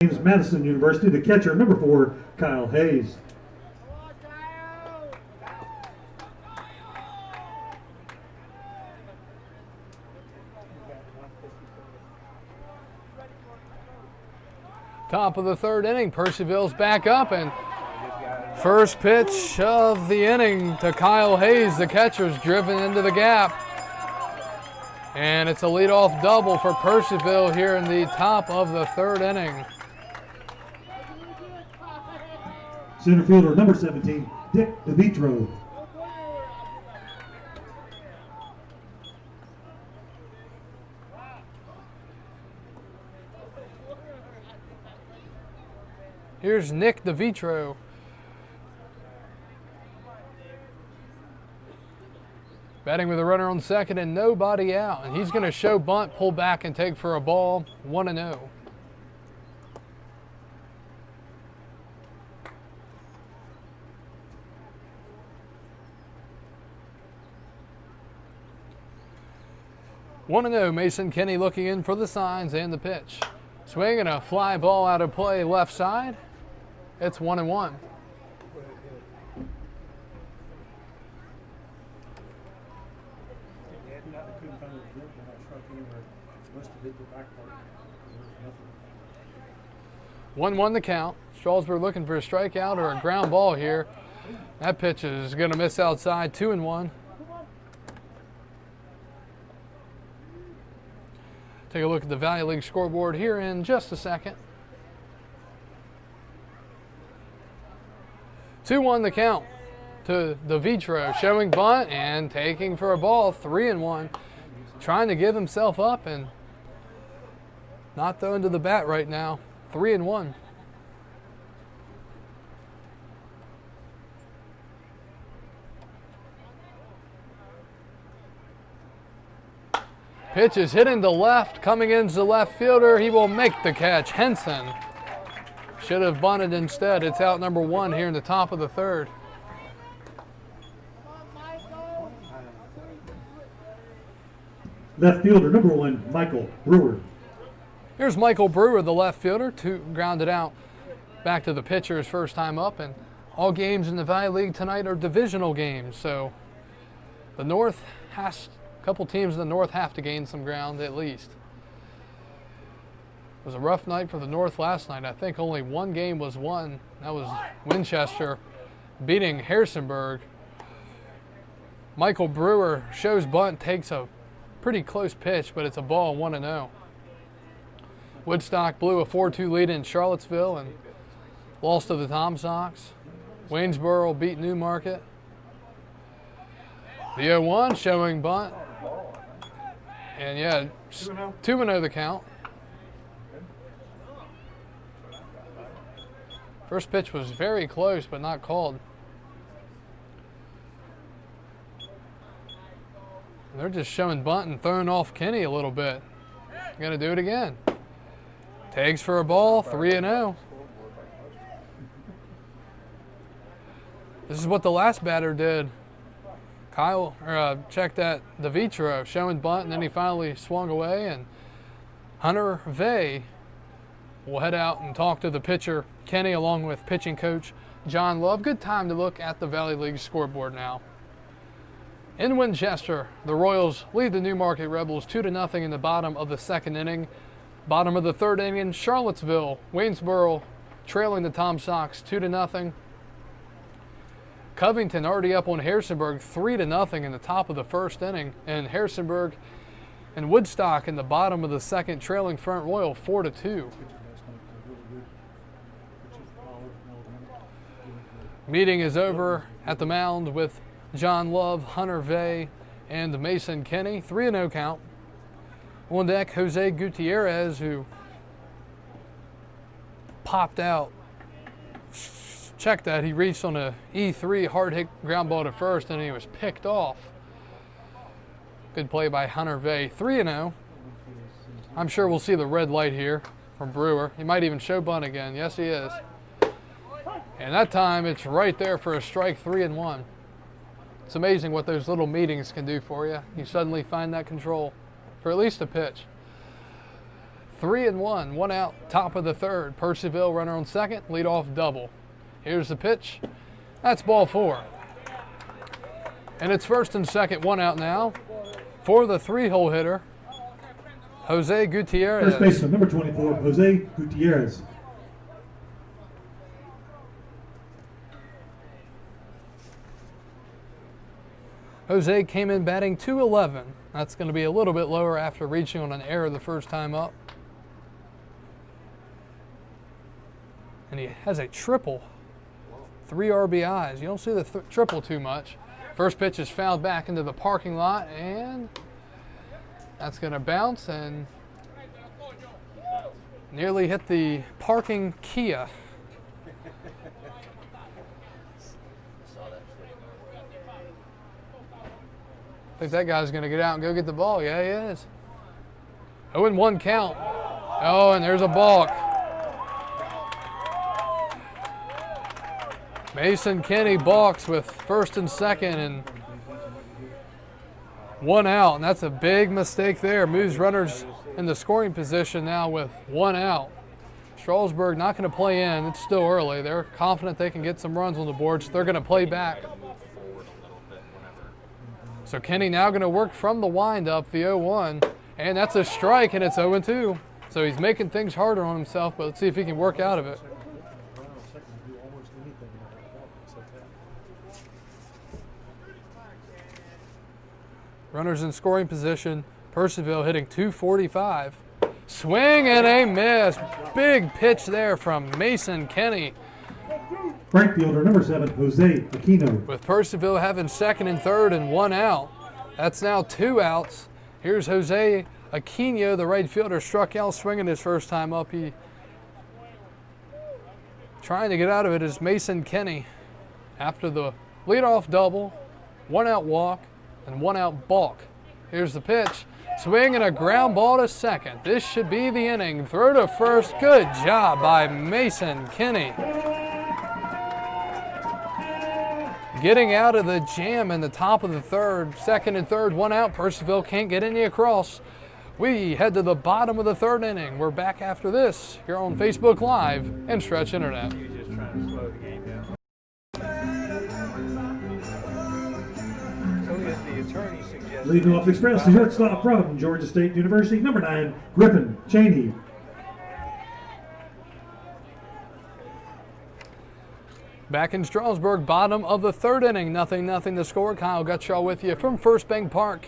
James Madison University, the catcher, number 4, Kyle Hayes. Top of the third inning, Purcellville's back up, and first pitch of the inning to Kyle Hayes. The catcher's driven into the gap. And it's a leadoff double for Purcellville here in the top of the third inning. Center fielder, number 17, Dick DeVitro. Here's Nick DeVitro. Batting with a runner on second and nobody out. And he's going to show bunt, pull back, and take for a ball. 1-0. Mason Kenny looking in for the signs and the pitch. Swing and a fly ball out of play left side. It's 1-1. One the count. Strasburg looking for a strikeout or a ground ball here. That pitch is going to miss outside. 2-1. Take a look at the Valley League scoreboard here in just a second. 2-1 the count to DeVitro, showing bunt and taking for a ball. 3-1. Trying to give himself up and not throwing to the bat right now. 3-1. Pitch is hit into left, coming into the left fielder. He will make the catch. Henson should have bunted instead. It's out number 1 here in the top of the third. Left fielder, number 1, Michael Brewer. Here's Michael Brewer, the left fielder, grounded out back to the pitcher his first time up. And all games in the Valley League tonight are divisional games, so The North has, a couple teams in the North have to gain some ground at least. It was a rough night for the North last night. I think only one game was won. That was Winchester beating Harrisonburg. Michael Brewer shows bunt, takes a pretty close pitch, but it's a ball, 1-0. Woodstock blew a 4-2 lead in Charlottesville and lost to the Tom Sox. Waynesboro beat Newmarket. The 0-1 showing bunt. And yeah, 2-0 the count. First pitch was very close, but not called. And they're just showing bunt and throwing off Kenny a little bit. Gonna do it again. Tags for a ball, 3-0. This is what the last batter did. Kyle checked that DeVitro, showing bunt, and then he finally swung away, and Hunter Vey will head out and talk to the pitcher, Kenny, along with pitching coach John Love. Good time to look at the Valley League scoreboard now. In Winchester, the Royals lead the Newmarket Rebels 2-0 in the bottom of the second inning. Bottom of the third inning in Charlottesville, Waynesboro trailing the Tom Sox 2-0. Covington already up on Harrisonburg 3-0 in the top of the first inning, and Harrisonburg and Woodstock in the bottom of the second trailing Front Royal 4-2. Meeting is over at the mound with John Love, Hunter Vey, and Mason Kenny. 3-0 count. On deck, Jose Gutierrez, who popped out. Check that, he reached on a E3 hard hit ground ball to first, and he was picked off. Good play by Hunter Vey. 3-0. I'm sure we'll see the red light here from Brewer. He might even show bunt again. Yes, he is. And that time it's right there for a strike, 3-1. It's amazing what those little meetings can do for you. You suddenly find that control for at least a pitch. 3-1, one out, top of the third. Purcellville runner on second, leadoff double. Here's the pitch. That's ball 4. And it's first and second, one out now for the 3-hole hitter, Jose Gutierrez. First baseman, number 24, Jose Gutierrez. Jose came in batting .211. That's going to be a little bit lower after reaching on an error the first time up. And he has a triple. 3 RBIs. You don't see the triple too much. First pitch is fouled back into the parking lot, and that's going to bounce and nearly hit the parking Kia. I think that guy's going to get out and go get the ball. Yeah, he is. 0-1 count. Oh, and there's a balk. Mason Kenny balks with first and second and one out, and that's a big mistake there. Moves runners in the scoring position now with one out. Strasburg not going to play in. It's still early. They're confident they can get some runs on the board, so they're going to play back. So Kenny now going to work from the windup, the 0-1, and that's a strike, and it's 0-2. So he's making things harder on himself, but let's see if he can work out of it. Runners in scoring position. Purcellville hitting .245. Swing and a miss. Big pitch there from Mason Kenny. Right fielder, number 7, Jose Aquino. With Purcellville having second and third and one out. That's now 2 outs. Here's Jose Aquino, the right fielder, struck out swinging his first time up. He trying to get out of it is Mason Kenny. After the leadoff double, 1 out walk, and 1 out balk. Here's the pitch. Swing and a ground ball to second. This should be the inning. Throw to first. Good job by Mason Kenny. Getting out of the jam in the top of the third. Second and third, 1 out. Purcellville can't get any across. We head to the bottom of the third inning. We're back after this here on Facebook Live and Stretch Internet. So we get the attorney suggested. Leading off Express, the shortstop from Georgia State University, number 9, Griffin Cheney. Back in Strasburg, bottom of the third inning, 0-0 the score. Kyle Gutshaw with you from First Bank Park.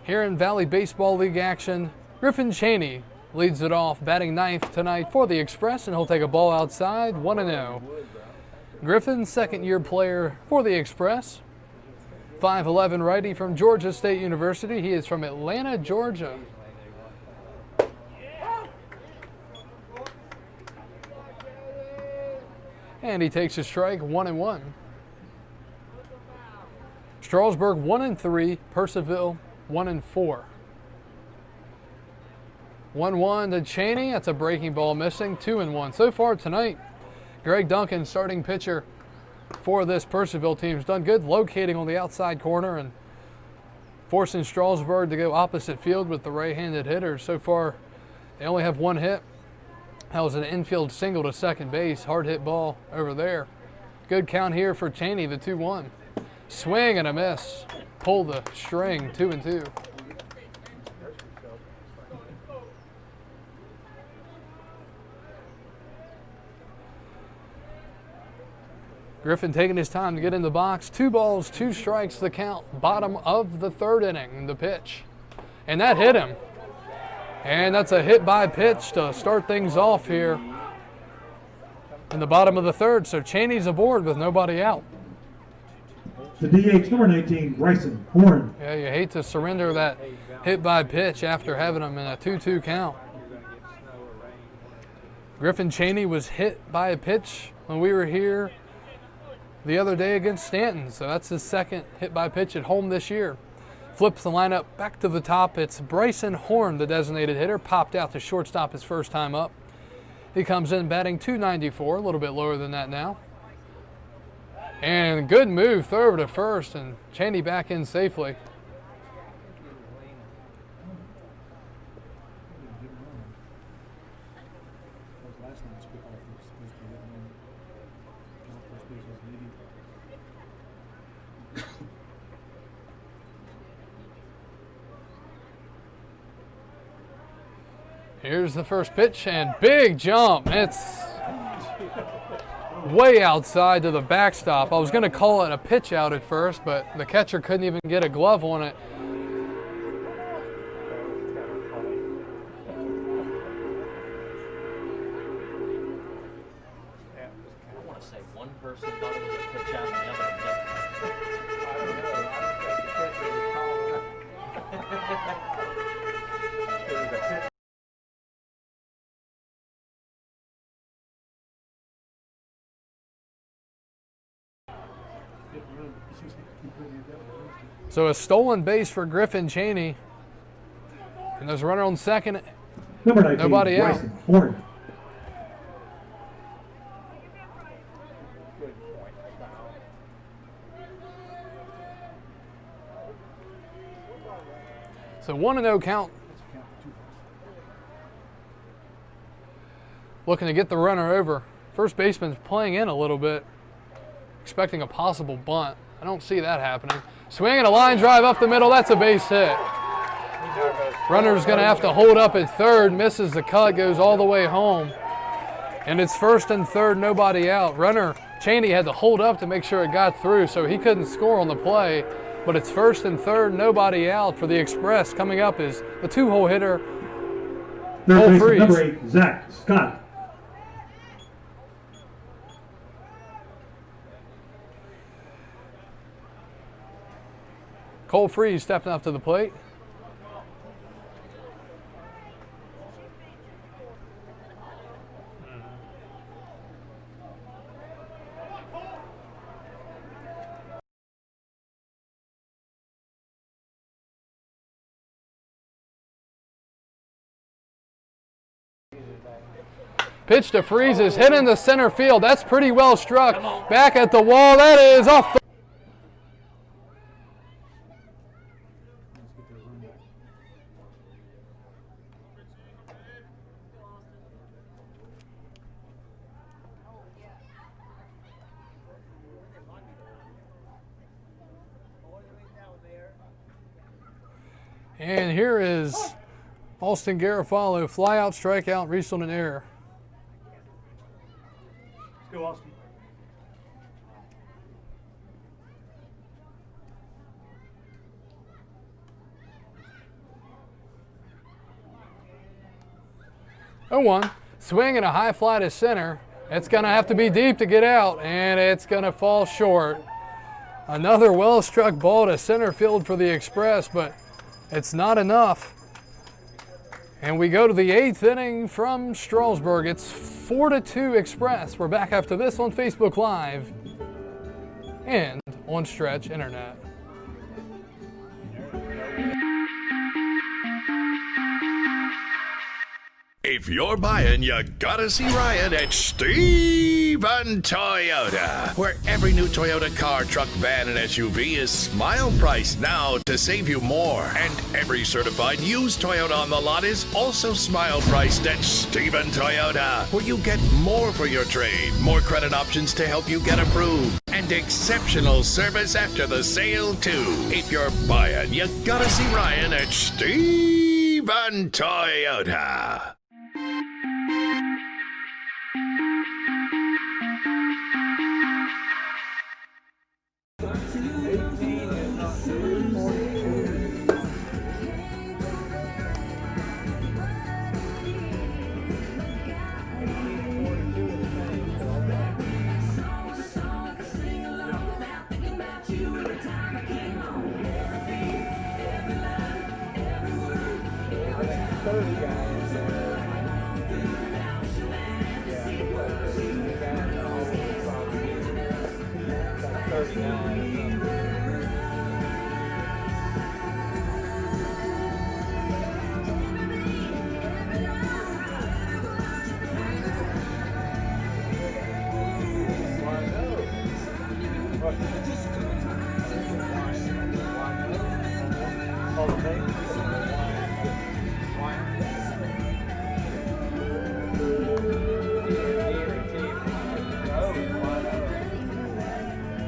Here in Valley Baseball League action, Griffin Cheney leads it off, batting ninth tonight for the Express, and he'll take a ball outside, 1-0. Griffin, second-year player for the Express. 5'11" righty from Georgia State University. He is from Atlanta, Georgia. And he takes a strike, 1-1. Strasburg 1-3, Purcellville 1-4. 1-1 to Cheney. That's a breaking ball missing, 2-1. So far tonight, Greg Duncan, starting pitcher for this Purcellville team, has done good locating on the outside corner and forcing Strasburg to go opposite field with the right-handed hitters. So far, they only have one hit. That was an infield single to second base. Hard hit ball over there. Good count here for Cheney, the 2-1. Swing and a miss. Pull the string, 2-2. Griffin taking his time to get in the box. 2 balls, 2 strikes, the count. Bottom of the third inning, the pitch. And that hit him. And that's a hit by pitch to start things off here in the bottom of the third. So Cheney's aboard with nobody out. The DH, number 19, Bryson Horn. Yeah, you hate to surrender that hit by pitch after having him in a 2-2 count. Griffin Cheney was hit by a pitch when we were here the other day against Stanton. So that's his second hit by pitch at home this year. Flips the lineup back to the top. It's Bryson Horn, the designated hitter, popped out to shortstop his first time up. He comes in batting .294, a little bit lower than that now. And good move, throw over to first, and Cheney back in safely. Here's the first pitch, and big jump. It's way outside to the backstop. I was going to call it a pitch out at first, but the catcher couldn't even get a glove on it. I want to say one person thought it was a pitch out and the other didn't. So a stolen base for Griffin Cheney. And there's a runner on second. Number 19, nobody out. Bryson Horn. So 1-0 count. Looking to get the runner over. First baseman's playing in a little bit, expecting a possible bunt. I don't see that happening. Swinging a line drive up the middle, that's a base hit. Runner's gonna have to hold up at third, misses the cut, goes all the way home. And it's first and third, nobody out. Runner, Cheney had to hold up to make sure it got through, so he couldn't score on the play. But it's first and third, nobody out for the Express. Coming up is the 2-hole hitter, Third Freeze. baseman, number 8, Zach Scott. Cole Freeze stepping up to the plate. Pitch to Freeze is hit in the center field. That's pretty well struck. Back at the wall. That is off the And here is Austin Garofalo, fly out, strikeout, reached on an error. Let's go, Austin. Oh, 1. Swing and a high fly to center. It's going to have to be deep to get out, and it's going to fall short. Another well-struck ball to center field for the Express, but it's not enough. And we go to the 8th inning from Strasburg. It's 4-2 Express. We're back after this on Facebook Live and on Stretch Internet. If you're buying, you gotta see Ryan at Stephen Toyota, where every new Toyota car, truck, van, and SUV is smile priced now to save you more. And every certified used Toyota on the lot is also smile priced at Stephen Toyota, where you get more for your trade, more credit options to help you get approved, and exceptional service after the sale too. If you're buying, you gotta see Ryan at Stephen Toyota.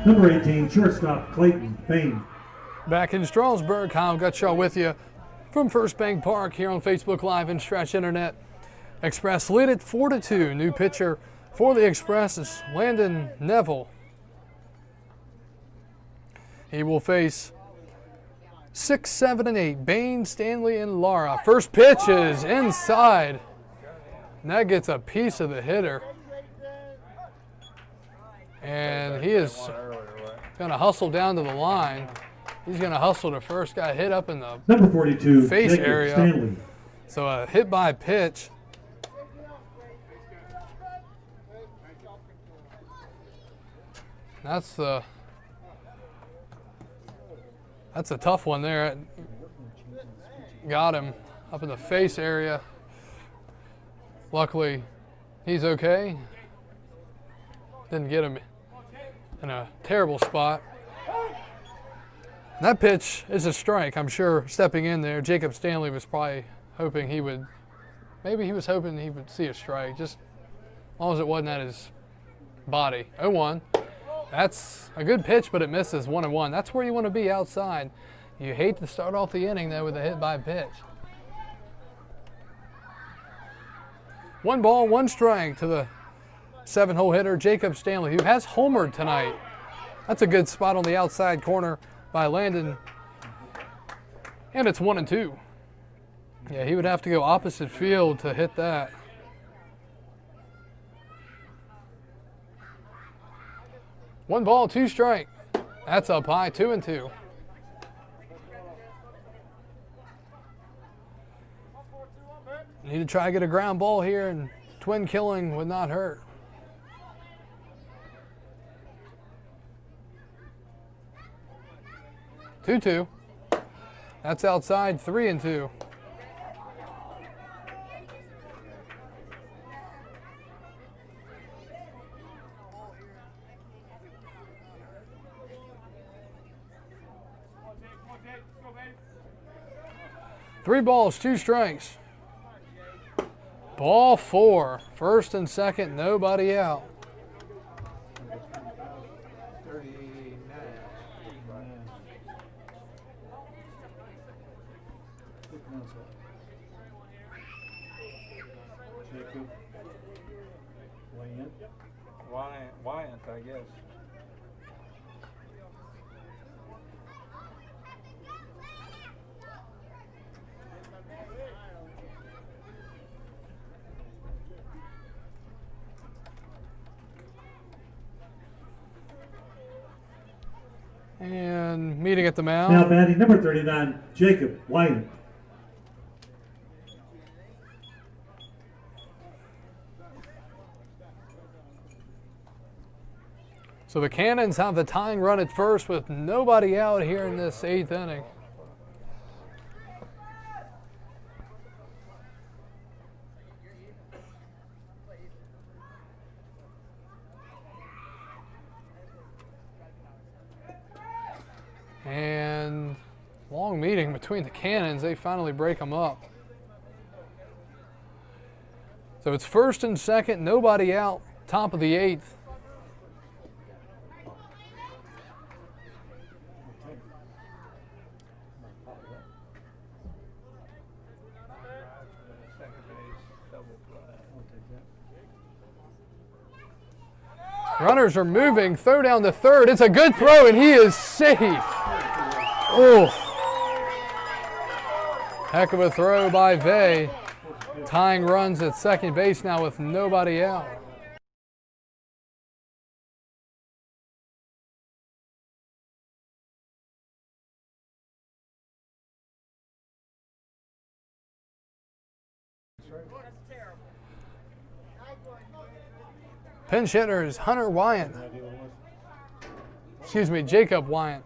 Number 18, shortstop Clayton Bain. Back in Strasburg, Kyle Gutshaw with you from First Bank Park here on Facebook Live and Stretch Internet. Express lead at 4-2. New pitcher for the Express is Landon Neville. He will face 6, 7, and 8. Bain, Stanley, and Lara. First pitch is inside. And that gets a piece of the hitter. And he is going to hustle down to the line. He's going to hustle to first. Got hit up in the Number 42, face Jacob area. Stanley. So a hit by pitch. That's a tough one there. Got him up in the face area. Luckily, he's okay. Didn't get him in a terrible spot. That pitch is a strike. I'm sure stepping in there, Jacob Stanley was probably hoping he would, maybe he was hoping he would see a strike, just as long as it wasn't at his body. 0-1. That's a good pitch, but it misses. 1-1. That's where you want to be, outside. You hate to start off the inning, though, with a hit by pitch. 1 ball, 1 strike to the 7-hole hitter, Jacob Stanley, who has homered tonight. That's a good spot on the outside corner by Landon. And it's 1-2. Yeah, he would have to go opposite field to hit that. One ball, 2 strike. That's up high, 2-2. Need to try to get a ground ball here, and twin killing would not hurt. Two. That's outside, 3-2. Three balls, 2 strikes. Ball 4. First and second, nobody out. Jacob Wyant, I guess. And meeting at the mound. Now batting number 39, Jacob Wyant. So the Cannons have the tying run at first with nobody out here in this 8th inning. And long meeting between the Cannons. They finally break them up. So it's 1st and 2nd, nobody out, top of the 8th. Runners are moving, throw down to 3rd. It's a good throw, and he is safe. Oh, heck of a throw by Vey. Tying runs at second base now with nobody out. Pinch hitter is Hunter Wyant. Excuse me, Jacob Wyant.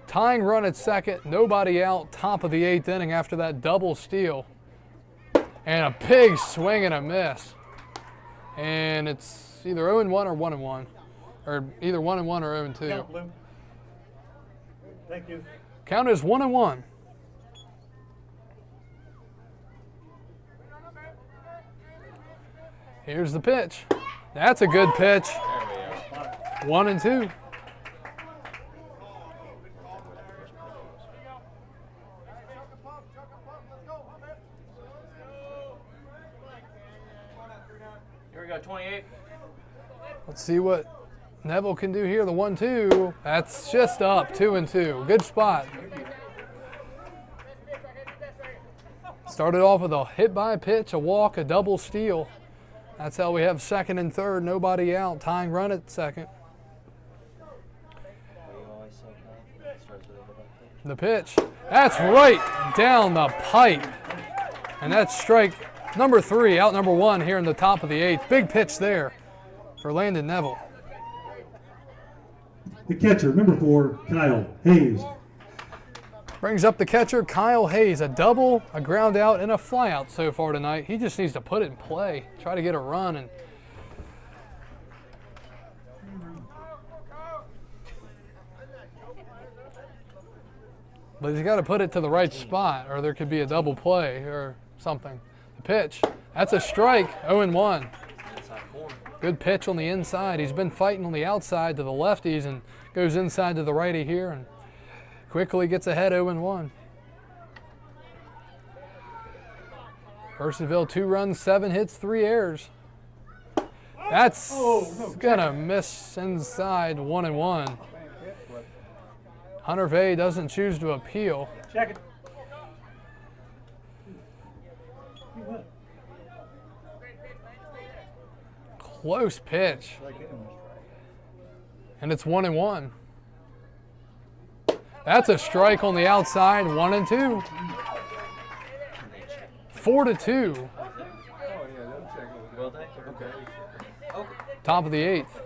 Tying run at second, nobody out, top of the 8th inning after that double steal. And a big swing and a miss. And it's either 0-1 or 1-1. Or either 1-1 or 0-2. Thank you. Count is 1-1. Here's the pitch. That's a good pitch. 1-2. Here we go, 28. Let's see what Neville can do here. The 1-2. That's just up. 2-2. Good spot. Started off with a hit by pitch, a walk, a double steal. That's how we have 2nd and 3rd, nobody out. Tying run at 2nd. The pitch. That's right down the pipe. And that's strike number 3, out number 1 here in the top of the 8th. Big pitch there for Landon Neville. The catcher, number 4, Kyle Hayes. Brings up the catcher, Kyle Hayes. A double, a ground out, and a fly out so far tonight. He just needs to put it in play, try to get a run. But he's got to put it to the right spot, or there could be a double play or something. The pitch, that's a strike, 0-1. Good pitch on the inside. He's been fighting on the outside to the lefties and goes inside to the righty here and quickly gets ahead, 0-1. Purcellville, 2 runs, 7 hits, 3 errors. That's gonna miss inside, 1-1. Hunter Vey doesn't choose to appeal. Check it. Close pitch. And it's 1-1. That's a strike on the outside, 1-2. 4-2. Top of the 8th.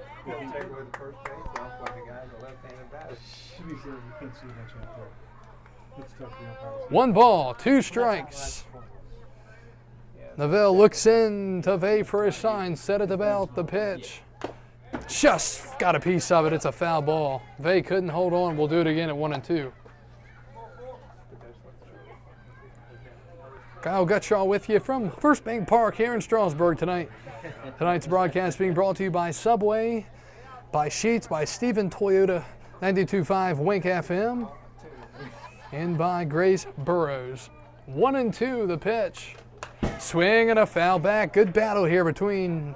One ball, 2 strikes. Neville looks in to Vey for his sign, set it about the pitch. Just got a piece of it, it's a foul ball. Vey couldn't hold on, we'll do it again at 1-2. Kyle Gutshaw with you from First Bank Park here in Strasburg tonight. Tonight's broadcast being brought to you by Subway, by Sheets, by Stephen Toyota, 92.5 Wink FM, and by Grace Burrows. 1-2 the pitch. Swing and a foul back. Good battle here between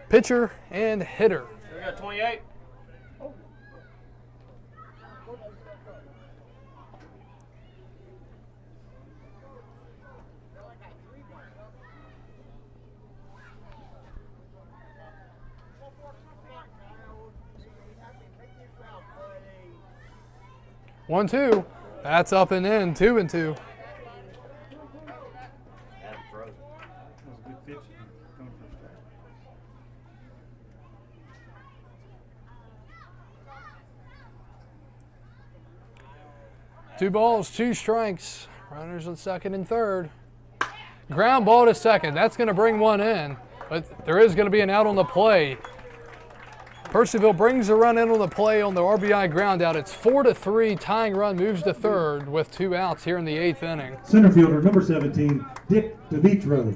pitcher and hitter. We got 28. One, two. That's up and in. 2-2. Two balls, 2 strikes. Runners on second and third. Ground ball to second. That's going to bring one in, but there is going to be an out on the play. Purcellville brings a run in on the play on the RBI ground out. It's 4-3. Tying run moves to third with 2 outs here in the 8th inning. Center fielder, number 17, Dick DeVitro.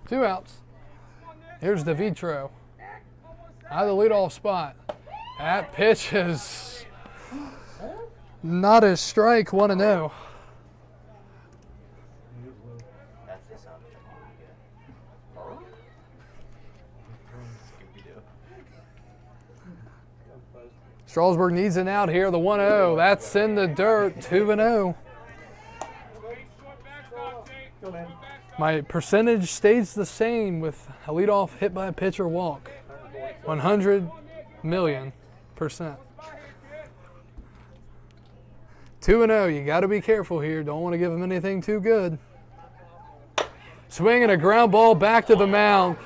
Two outs. Here's DeVitro. Out of the leadoff spot. That pitch is not a strike, 1-0. Strasburg needs an out here, the 1-0. That's in the dirt, 2-0. My percentage stays the same with a leadoff hit by a pitcher walk. 100 million %. 2-0. You got to be careful here. Don't want to give him anything too good. Swinging a ground ball back to the mound.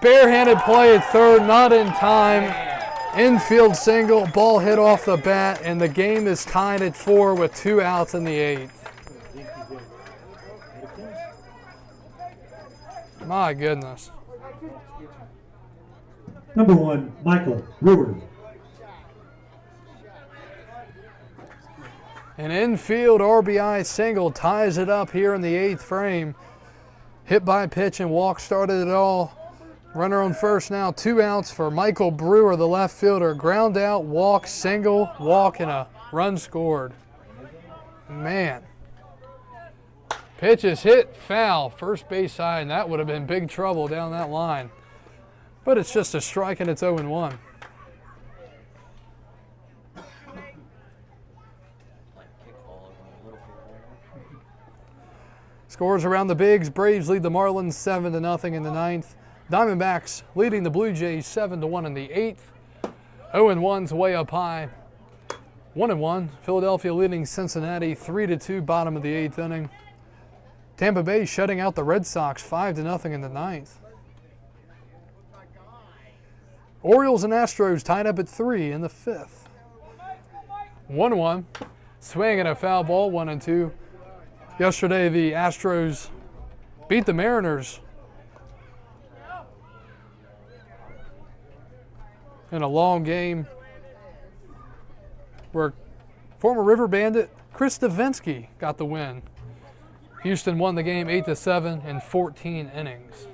Barehanded play at third, not in time. Infield single, ball hit off the bat, and the game is tied at 4 with 2 outs in the 8th. My goodness. Number 1, Michael Brewer. An infield RBI single ties it up here in the 8th frame. Hit by pitch and walk started it all. Runner on first now, 2 outs for Michael Brewer, the left fielder. Ground out, walk, single, walk, and a run scored. Man. Pitch is hit, foul, first base side, and that would have been big trouble down that line. But it's just a strike and it's 0-1. Scores around the Bigs. Braves lead the Marlins 7-0 in the 9th. Diamondbacks leading the Blue Jays 7-1 in the 8th. 0-1's way up high. 1-1. Philadelphia leading Cincinnati 3-2 bottom of the 8th inning. Tampa Bay shutting out the Red Sox 5-0 in the 9th. Orioles and Astros tied up at 3 in the 5th. 1-1. Swing and a foul ball, 1-2. Yesterday the Astros beat the Mariners in a long game where former River Bandit Chris Davinsky got the win. Houston won the game 8-7 in 14 innings.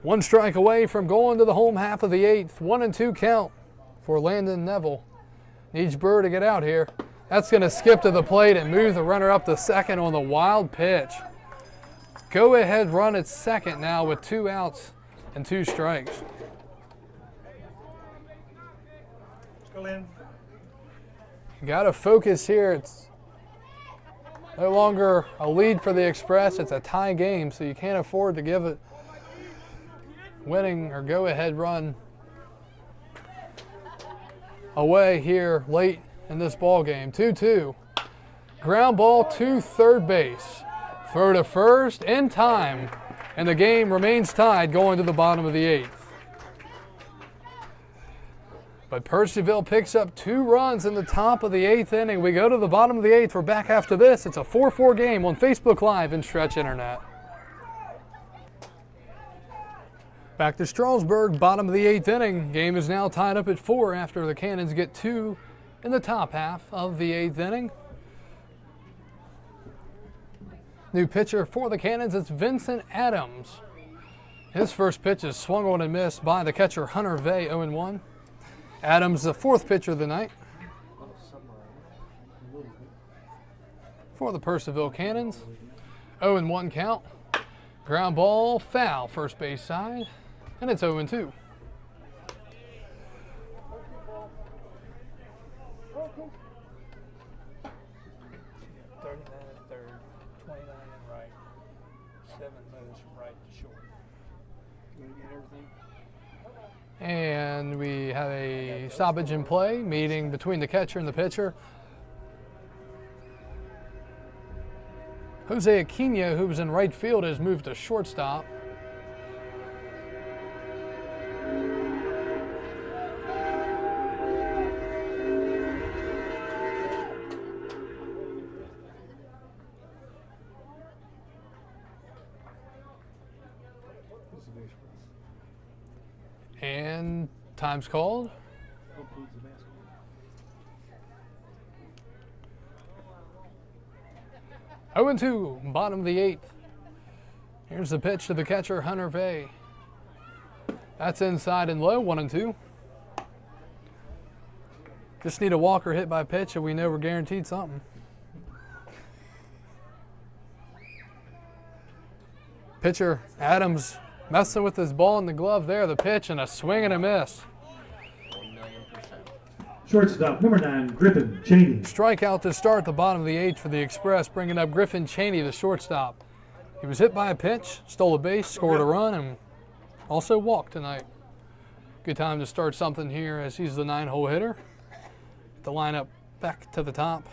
1 strike away from going to the home half of the 8th. 1-2 count for Landon Neville. Needs Burr to get out here. That's going to skip to the plate and move the runner up to second on the wild pitch. Go ahead run at second now with 2 outs and 2 strikes. Got to focus here. It's no longer a lead for the Express. It's a tie game, so you can't afford to give it winning or go-ahead run away here late in this ball game. 2-2. Ground ball to third base. Throw to first in time, and the game remains tied going to the bottom of the 8th. But Purcellville picks up 2 runs in the top of the 8th inning. We go to the bottom of the 8th. We're back after this. It's a 4-4 game on Facebook Live and Stretch Internet. Back to Strasburg, bottom of the 8th inning. Game is now tied up at 4 after the Cannons get 2 in the top half of the 8th inning. New pitcher for the Cannons, it's Vincent Adams. His first pitch is swung on and missed by the catcher Hunter Vey, 0-1. Adams, the 4th pitcher of the night for the Purcellville Cannons. 0-1 count. Ground ball, foul, first base side, and it's 0-2. And we have a stoppage in play, meeting between the catcher and the pitcher. Jose Aquino, who was in right field, has moved to shortstop. And time's called. 0-2, bottom of the 8th. Here's the pitch to the catcher, Hunter Vey. That's inside and low, 1-2. Just need a walker hit by pitch and we know we're guaranteed something. Pitcher Adams messing with his ball in the glove there. The pitch and a swing and a miss. Shortstop, number 9, Griffin Cheney. Strikeout to start the bottom of the 8th for the Express, bringing up Griffin Cheney, the shortstop. He was hit by a pitch, stole a base, scored a run, and also walked tonight. Good time to start something here as he's the 9-hole hitter. The lineup back to the top.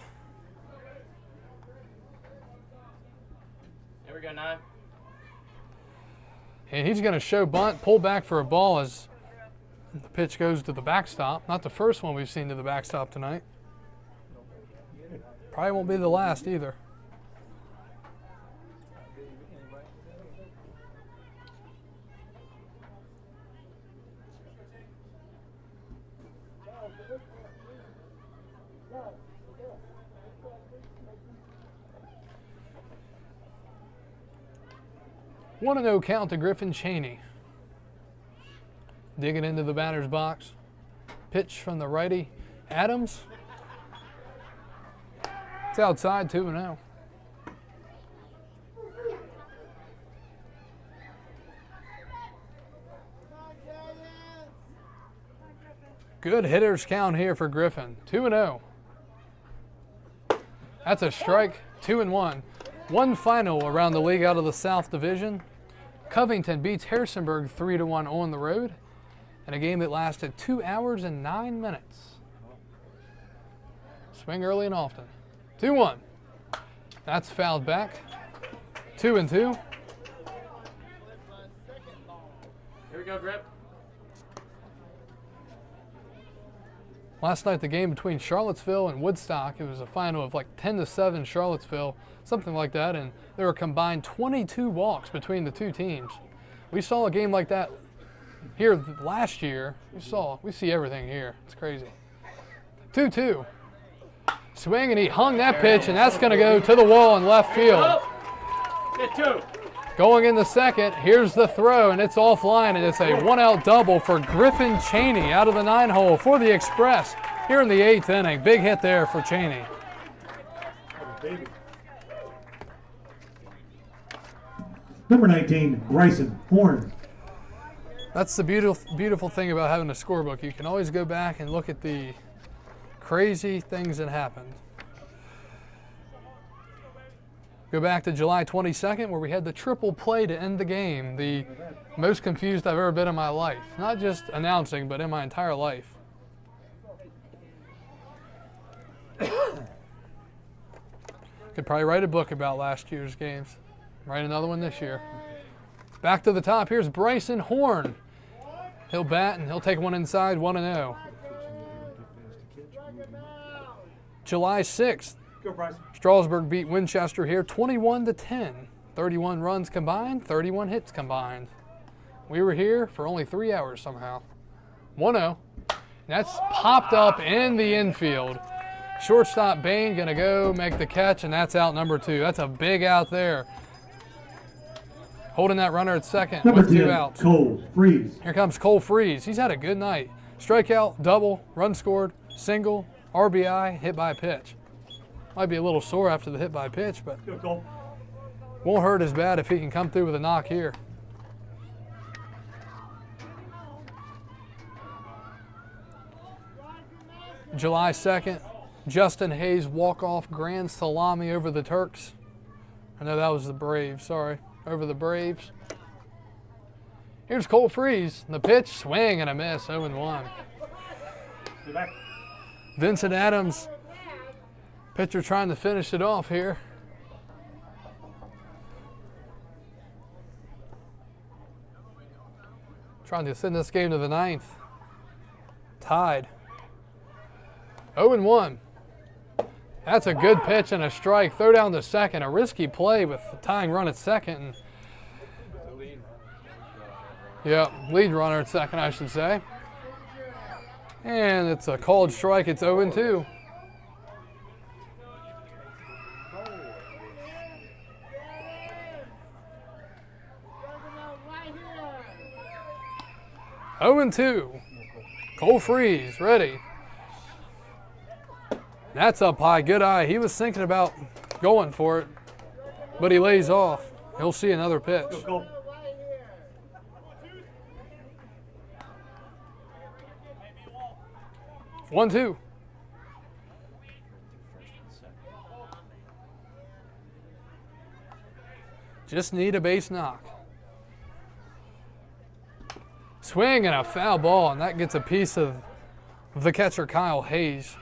Here we go, 9. And he's going to show bunt, pull back for a ball as the pitch goes to the backstop. Not the first one we've seen to the backstop tonight. Probably won't be the last either. One and 0 count to Griffin Cheney. Digging into the batter's box. Pitch from the righty, Adams. It's outside, 2-0. Good hitters count here for Griffin, 2-0. That's a strike, 2-1. One final around the league out of the South Division. Covington beats Harrisonburg 3-1 on the road in a game that lasted 2 hours and 9 minutes. Swing early and often. 2-1. That's fouled back. 2-2. Here we go, Grip. Last night, the game between Charlottesville and Woodstock, it was a final of like 10-7 Charlottesville, something like that, and there were combined 22 walks between the two teams. We saw a game like that here last year. We see everything here. It's crazy. 2-2. Swing, and he hung that pitch, and that's going to go to the wall in left field. Hit 2. Going in the second, here's the throw, and it's offline, and it's a one-out double for Griffin Cheney out of the 9-hole for the Express here in the 8th inning. Big hit there for Cheney. Number 19, Bryson Horn. That's the beautiful thing about having a scorebook. You can always go back and look at the crazy things that happened. Go back to July 22nd where we had the triple play to end the game. The most confused I've ever been in my life. Not just announcing, but in my entire life. Could probably write a book about last year's games. Write another one this year. Back to the top. Here's Bryson Horn. He'll bat and he'll take one inside, 1-0. July 6th. Go, Bryson. Strasburg beat Winchester here 21-10. 31 runs combined, 31 hits combined. We were here for only 3 hours somehow. 1-0. That's popped up in the infield. Shortstop Bain gonna go make the catch, and that's out number 2. That's a big out there. Holding that runner at second Number with 2 10, outs. Cole Freeze. Here comes Cole Freeze. He's had a good night. Strikeout, double, run scored, single, RBI, hit by pitch. Might be a little sore after the hit by pitch, but Go, Cole. won't hurt as bad if he can come through with a knock here. July 2nd, Justin Hayes walk-off grand salami over the Turks. I know that was the Braves, sorry. Over the Braves. Here's Cole Freeze. The pitch, swing and a miss, 0-1. Get back. Vincent Adams, pitcher trying to finish it off here. Trying to send this game to the 9th. Tied. 0-1. That's a good pitch and a strike. Throw down to second. A risky play with the tying run at second. Yeah, lead runner at second, I should say. And it's a called strike. It's 0-2. Cole Freeze, ready. That's up high, good eye. He was thinking about going for it, but he lays off. He'll see another pitch. Go, Cole. One, two. Just need a base knock. Swing and a foul ball, and that gets a piece of the catcher, Kyle Hayes.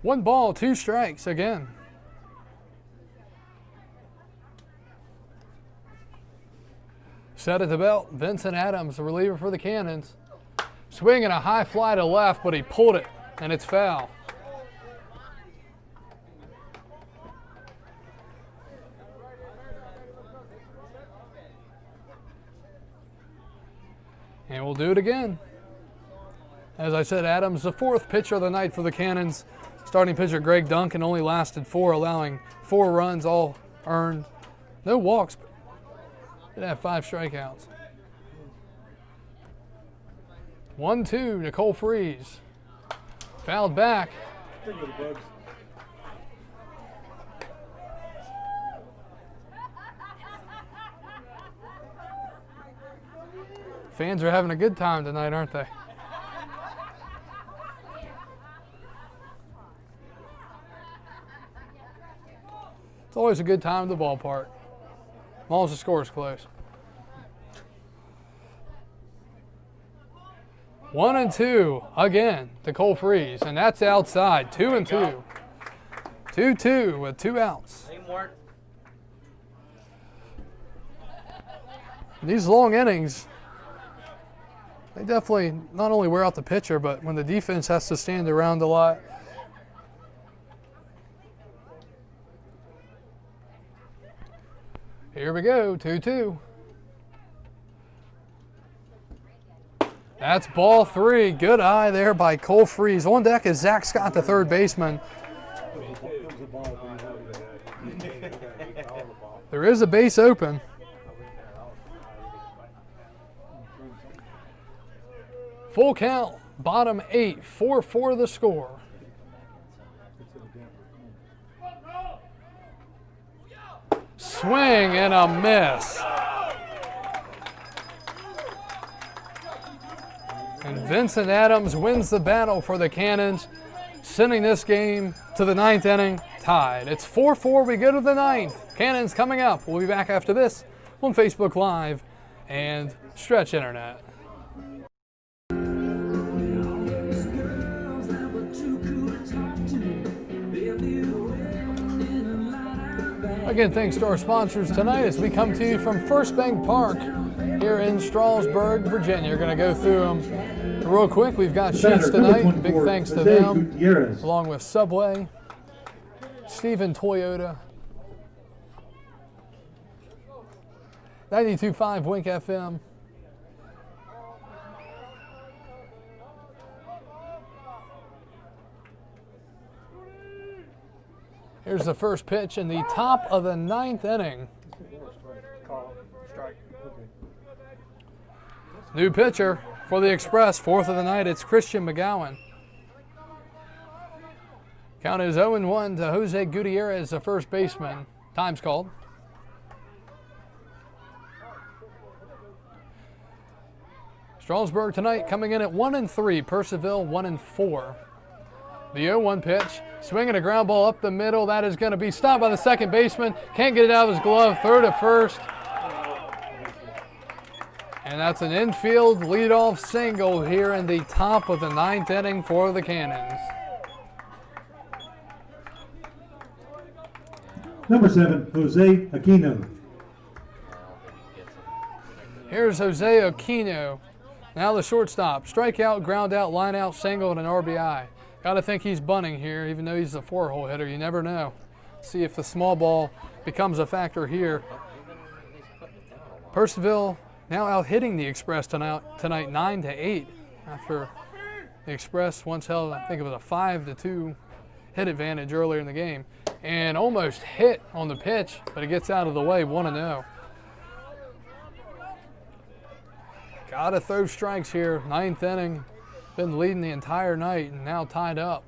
One ball, 2 strikes again. Set at the belt, Vincent Adams, the reliever for the Cannons. Swinging a high fly to left, but he pulled it, and it's foul. And we'll do it again. As I said, Adams, the 4th pitcher of the night for the Cannons. Starting pitcher Greg Duncan only lasted 4, allowing 4 runs, all earned. No walks, but did have 5 strikeouts. 1-2 to Cole Freeze. Fouled back. Fans are having a good time tonight, aren't they? It's always a good time at the ballpark, as long as the score is close. 1-2 again to Cole Freeze, and that's outside. 2-2. 2-2 with 2 outs. These long innings, they definitely not only wear out the pitcher, but when the defense has to stand around a lot. Here we go, 2-2. That's ball 3. Good eye there by Cole Freeze. On deck is Zach Scott, the 3rd baseman. There is a base open. Full count, bottom 8, 4-4 the score. Swing and a miss. And Vincent Adams wins the battle for the Cannons, sending this game to the 9th inning, tied. It's 4-4, we go to the 9th. Cannons coming up. We'll be back after this on Facebook Live and Stretch Internet. Again, thanks to our sponsors tonight as we come to you from First Bank Park here in Strasburg, Virginia. We're going to go through them real quick. We've got sheets tonight. Big thanks to them, along with Subway, Stephen Toyota, 92.5 Wink FM. Here's the first pitch in the top of the 9th inning. New pitcher for the Express, 4th of the night, it's Christian McGowan. Count is 0-1 to Jose Gutierrez, the first baseman. Time's called. Strasburg tonight coming in at 1-3, Purcellville 1-4. The 0-1 pitch, swinging a ground ball up the middle. That is going to be stopped by the second baseman. Can't get it out of his glove. Throw to first. And that's an infield leadoff single here in the top of the 9th inning for the Cannons. Number 7, Jose Aquino. Here's Jose Aquino. Now the shortstop. Strikeout, ground out, line out, single, and an RBI. Got to think he's bunting here, even though he's a 4-hole hitter. You never know. See if the small ball becomes a factor here. Purcellville now out hitting the Express tonight 9-8 after the Express once held, I think it was a 5-2 hit advantage earlier in the game, and almost hit on the pitch, but it gets out of the way, 1-0. Got to throw strikes here, 9th inning. Been leading the entire night and now tied up.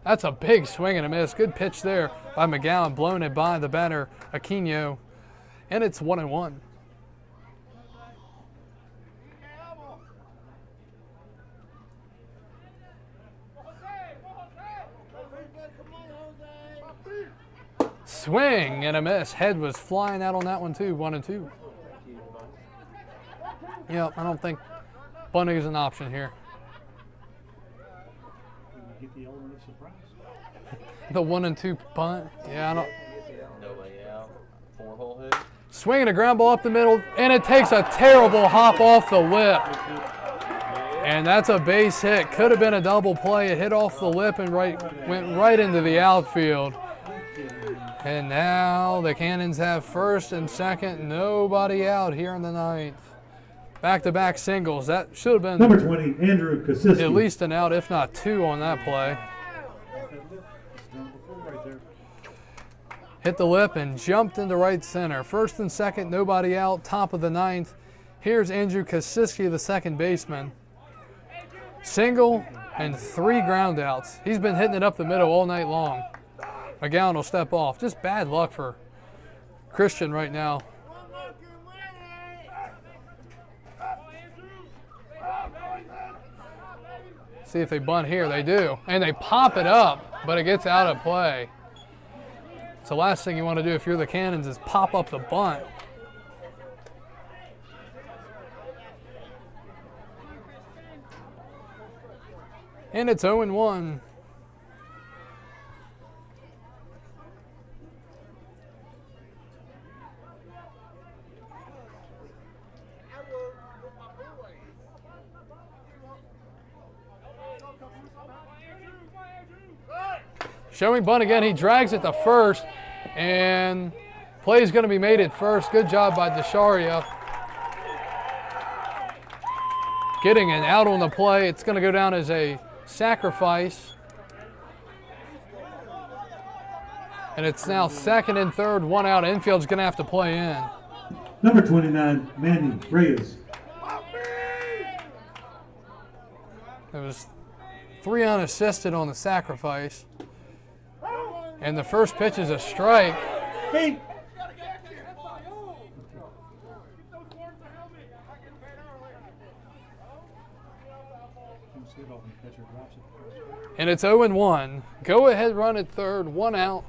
That's a big swing and a miss. Good pitch there by McGowan, blown it by the batter Aquino, and it's 1-1. Swing and a miss. Head was flying out on that one too, 1-2. Yeah, I don't think bunting is an option here. The 1-2 punt. Yeah, I don't. Nobody out. 4-hole hit. Swinging a ground ball up the middle, and it takes a terrible hop off the lip. And that's a base hit. Could have been a double play. It hit off the lip and went right into the outfield. And now the Cannons have first and second. Nobody out here in the 9th. Back-to-back singles. That should have been number 20, Andrew Kosiski. At least an out, if not 2 on that play. Hit the lip and jumped into right center. First and second, nobody out, top of the 9th. Here's Andrew Kosiski, the second baseman. Single and 3 ground outs. He's been hitting it up the middle all night long. McGowan will step off. Just bad luck for Christian right now. See if they bunt here. They do. And they pop it up, but it gets out of play. So the last thing you want to do if you're the Cannons is pop up the bunt. And it's 0-1. Showing bunt again, he drags it to first, and play is going to be made at first. Good job by Desharia. Getting an out on the play. It's going to go down as a sacrifice. And it's now second and third, 1 out. Infield's going to have to play in. Number 29, Manny Reyes. It was 3 unassisted on the sacrifice. And the first pitch is a strike. And it's 0-1. Go ahead run at third, 1 out.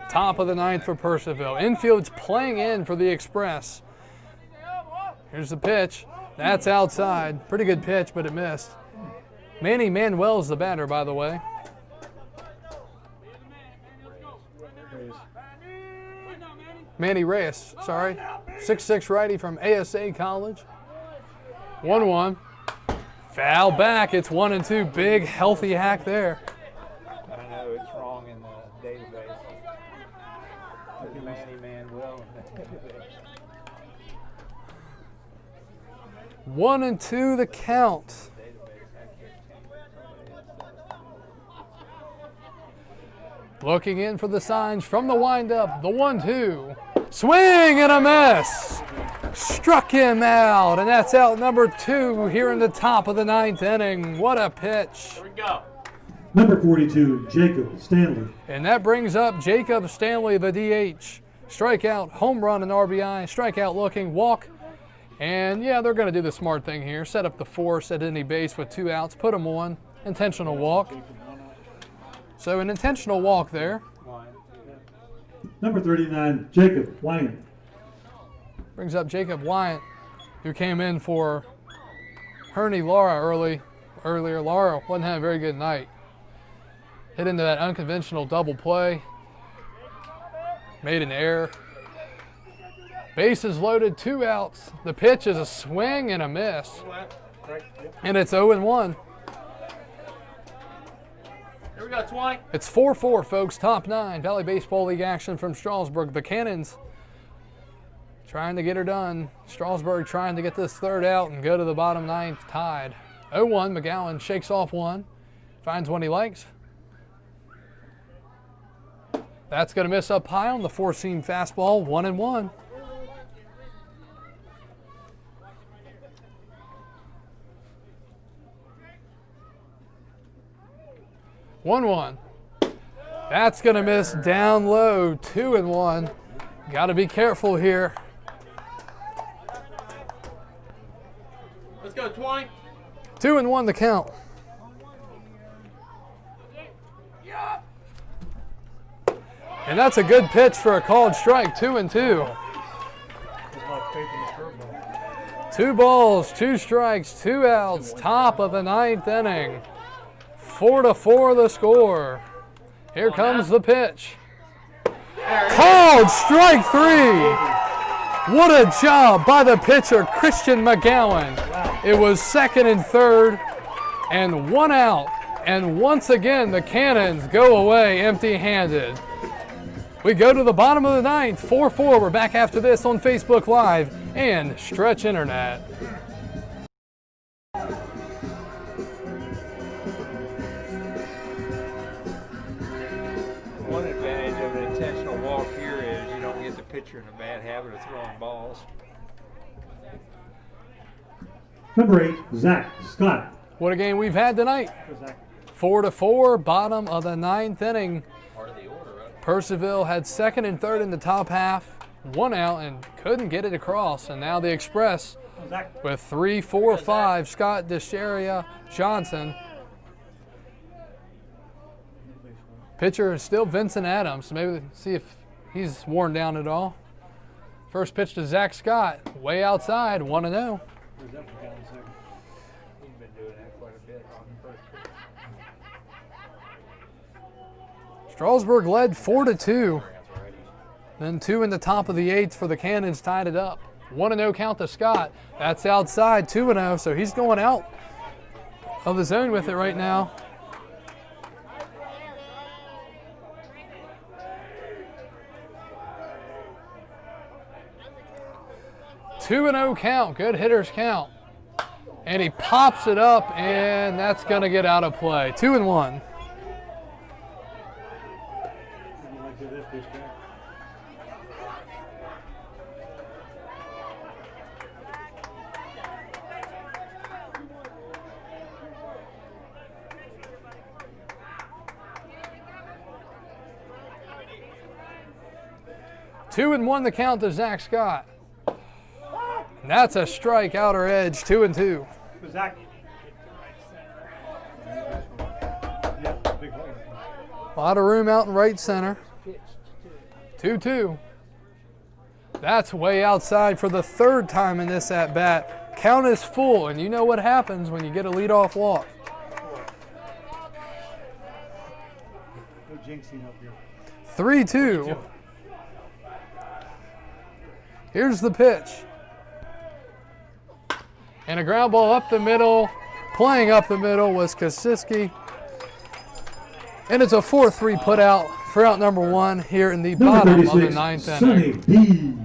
Top of the 9th for Purcellville. Infield's playing in for the Express. Here's the pitch. That's outside. Pretty good pitch, but it missed. Manny Manuel's the batter, by the way. Manny Reyes, sorry. 6'6" righty from ASA College. 1-1. Foul back. It's 1-2. Big, healthy hack there. I know it's wrong in the database. Manny Manuel. 1-2 the count. Looking in for the signs from the windup. The 1-2. Swing and a miss. Struck him out, and that's out number 2 here in the top of the 9th inning. What a pitch. Here we go. Number 42, Jacob Stanley. And that brings up Jacob Stanley, the DH. Strikeout, home run, and RBI. Strikeout looking, walk. And yeah, they're going to do the smart thing here. Set up the force at any base with 2 outs. Put them on. Intentional walk. So an intentional walk there. Number 39, Jacob Wyatt. Brings up Jacob Wyatt, who came in for Herney Lara earlier. Lara wasn't having a very good night. Hit into that unconventional double play. Made an error. Bases loaded, 2 outs. The pitch is a swing and a miss. And it's 0-1. Here we go, 20. It's 4-4, folks. Top 9. Valley Baseball League action from Strasburg. The Cannons trying to get her done. Strasburg trying to get this 3rd out and go to the bottom 9th tied. 0-1. McGowan shakes off 1. Finds one he likes. That's going to miss up high on the 4-seam fastball. 1-1. That's going to miss down low. 2-1. Got to be careful here. Let's go, 20. 2-1 the count. And that's a good pitch for a called strike. 2-2. 2 balls, 2 strikes, 2 outs. Top of the 9th inning. 4-4 the score. Here comes the pitch. Called strike 3. What a job by the pitcher, Christian McGowan. It was 2nd and 3rd and 1 out. And once again, the Cannons go away empty-handed. We go to the bottom of the 9th, 4-4. We're back after this on Facebook Live and Stretch Internet. One advantage of an intentional walk here is you don't get the pitcher in a bad habit of throwing balls. Number 8, Zach Scott. What a game we've had tonight. 4-4, bottom of the 9th inning. Purcellville had 2nd and 3rd in the top half, 1 out, and couldn't get it across. And now the Express with 3, 4, 5. Scott, Desharia, Johnson. Pitcher is still Vincent Adams. Maybe see if he's worn down at all. First pitch to Zach Scott, way outside, 1-0. Strasburg led 4-2. Then 2 in the top of the 8th for the Cannons, tied it up. 1-0 count to Scott. That's outside, 2-0, so he's going out of the zone with it right now. Two and 0 count, good hitters count. And he pops it up, and that's going to get out of play. 2-1. Two and 1 the count to Zach Scott. And that's a strike, outer edge, 2-2. Zach. A lot of room out in right center. 2-2. That's way outside for the 3rd time in this at-bat. Count is full, and you know what happens when you get a leadoff walk. 3-2. Here's the pitch. And a ground ball up the middle. Playing up the middle was Kosiski. And it's a 4-3 put out for out number 1 here in the bottom of the 9th inning. D.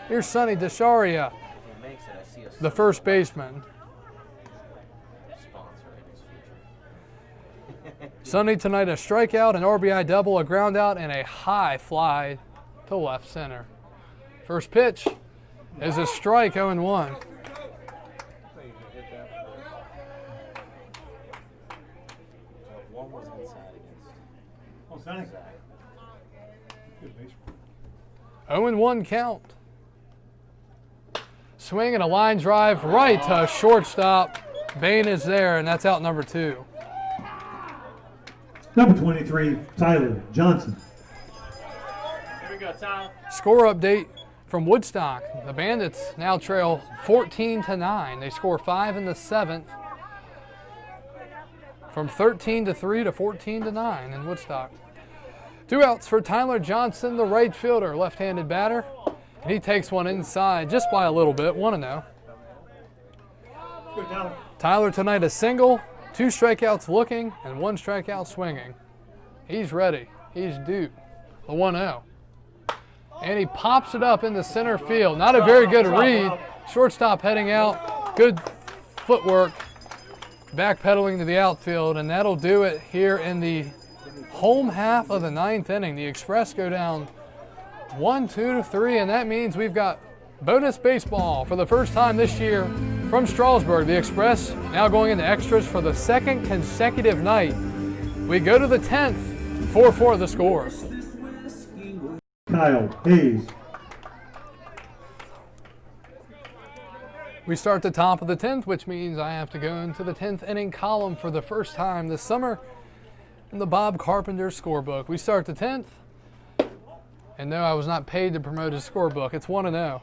Here's Sonny Desharia, the first baseman. Sonny tonight a strikeout, an RBI double, a ground out, and a high fly to left center. First pitch is a strike, 0-1. Sonny. 0-1 count. Swing and a line drive right to shortstop. Bain is there, and that's out number 2. Number 23, Tyler Johnson. Here we go, Tyler. Score update from Woodstock. The Bandits now trail 14-9. They score 5 in the 7th. From 13-3 to 14-9 in Woodstock. 2 outs for Tyler Johnson, the right fielder, left-handed batter. And he takes one inside just by a little bit, 1-0. Tyler tonight a single, 2 strikeouts looking, and 1 strikeout swinging. He's ready. He's due. The 1-0. And he pops it up into center field. Not a very good read. Shortstop heading out. Good footwork. Backpedaling to the outfield, and that'll do it here in the home half of the 9th inning. The Express go down 1-2-3, and that means we've got bonus baseball for the first time this year from Strasburg. The Express now going into extras for the 2nd consecutive night. We go to the 10th, 4-4 the score. Kyle Hayes. We start the top of the 10th, which means I have to go into the 10th inning column for the first time this summer in the Bob Carpenter scorebook. We start the 10th, and no, I was not paid to promote his scorebook. It's 1-0.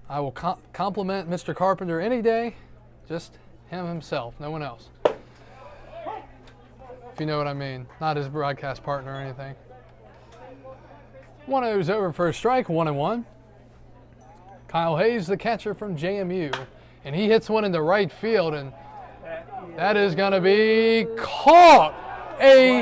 I will compliment Mr. Carpenter any day, just him himself, no one else. If you know what I mean, not his broadcast partner or anything. 1-0 is over for a strike, 1-1. Kyle Hayes, the catcher from JMU, and he hits one into right field, and that is going to be caught. A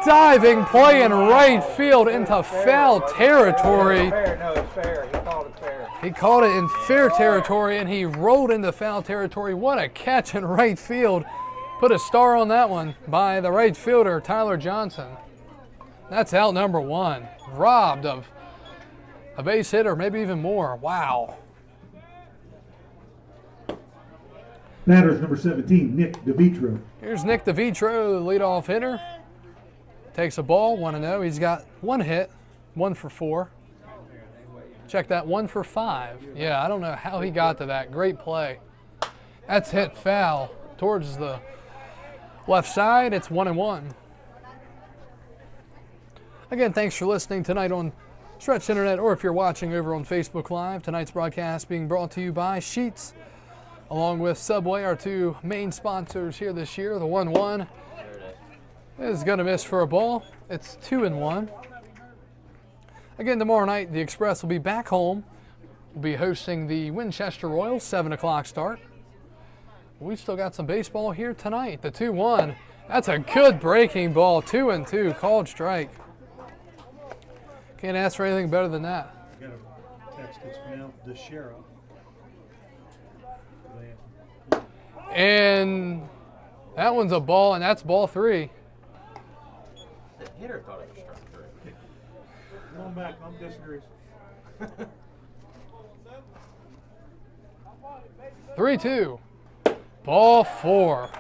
diving play in right field into foul territory. No, it's fair. He called it fair. He called it in fair territory, and he rolled into foul territory. What a catch in right field. Put a star on that one by the right fielder, Tyler Johnson. That's out number 1. Robbed of a base hit or maybe even more. Wow. Batters number 17, Nick DeVitro. Here's Nick DeVitro, the leadoff hitter. Takes a ball, 1-0. He's got 1 hit, 1 for 4. Check that, 1 for 5. Yeah, I don't know how he got to that. Great play. That's hit foul towards the left side. It's 1-1. Again, thanks for listening tonight on Stretch Internet, or if you're watching over on Facebook Live. Tonight's broadcast being brought to you by Sheetz, along with Subway, our 2 main sponsors here this year. The 1-1 is going to miss for a ball. It's 2-1. Again, tomorrow night, the Express will be back home. We'll be hosting the Winchester Royals, 7 o'clock start. We've still got some baseball here tonight. The 2-1, that's a good breaking ball. 2-2, called strike. Can't ask for anything better than that. I got a text that's pronounced Deshera. And that one's a ball, and that's ball 3. The hitter thought it was strike 3. Going back, I'm disagreeing. 3-2. Ball 4.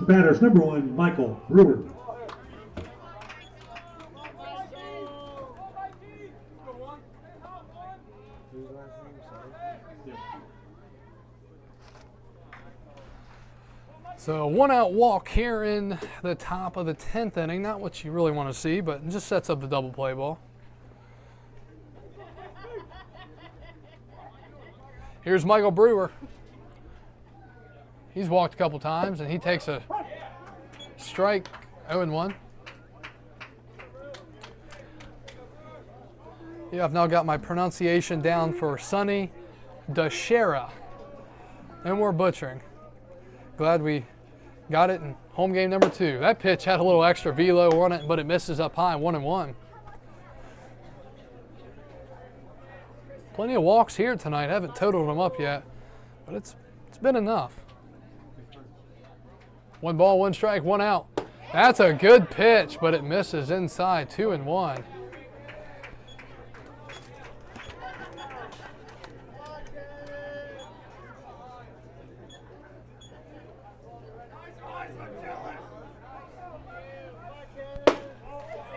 Batters number 1, Michael Brewer. So 1-out walk here in the top of the 10th inning. Not what you really want to see, but it just sets up the double play ball. Here's Michael Brewer. He's walked a couple times, and he takes a strike, 0-1. Yeah, I've now got my pronunciation down for Sonny DeShera. No more butchering. Glad we got it in home game number 2. That pitch had a little extra velo on it, but it misses up high, 1-1. Plenty of walks here tonight. I haven't totaled them up yet, but it's been enough. 1 ball, 1 strike, 1 out. That's a good pitch, but it misses inside, 2-1.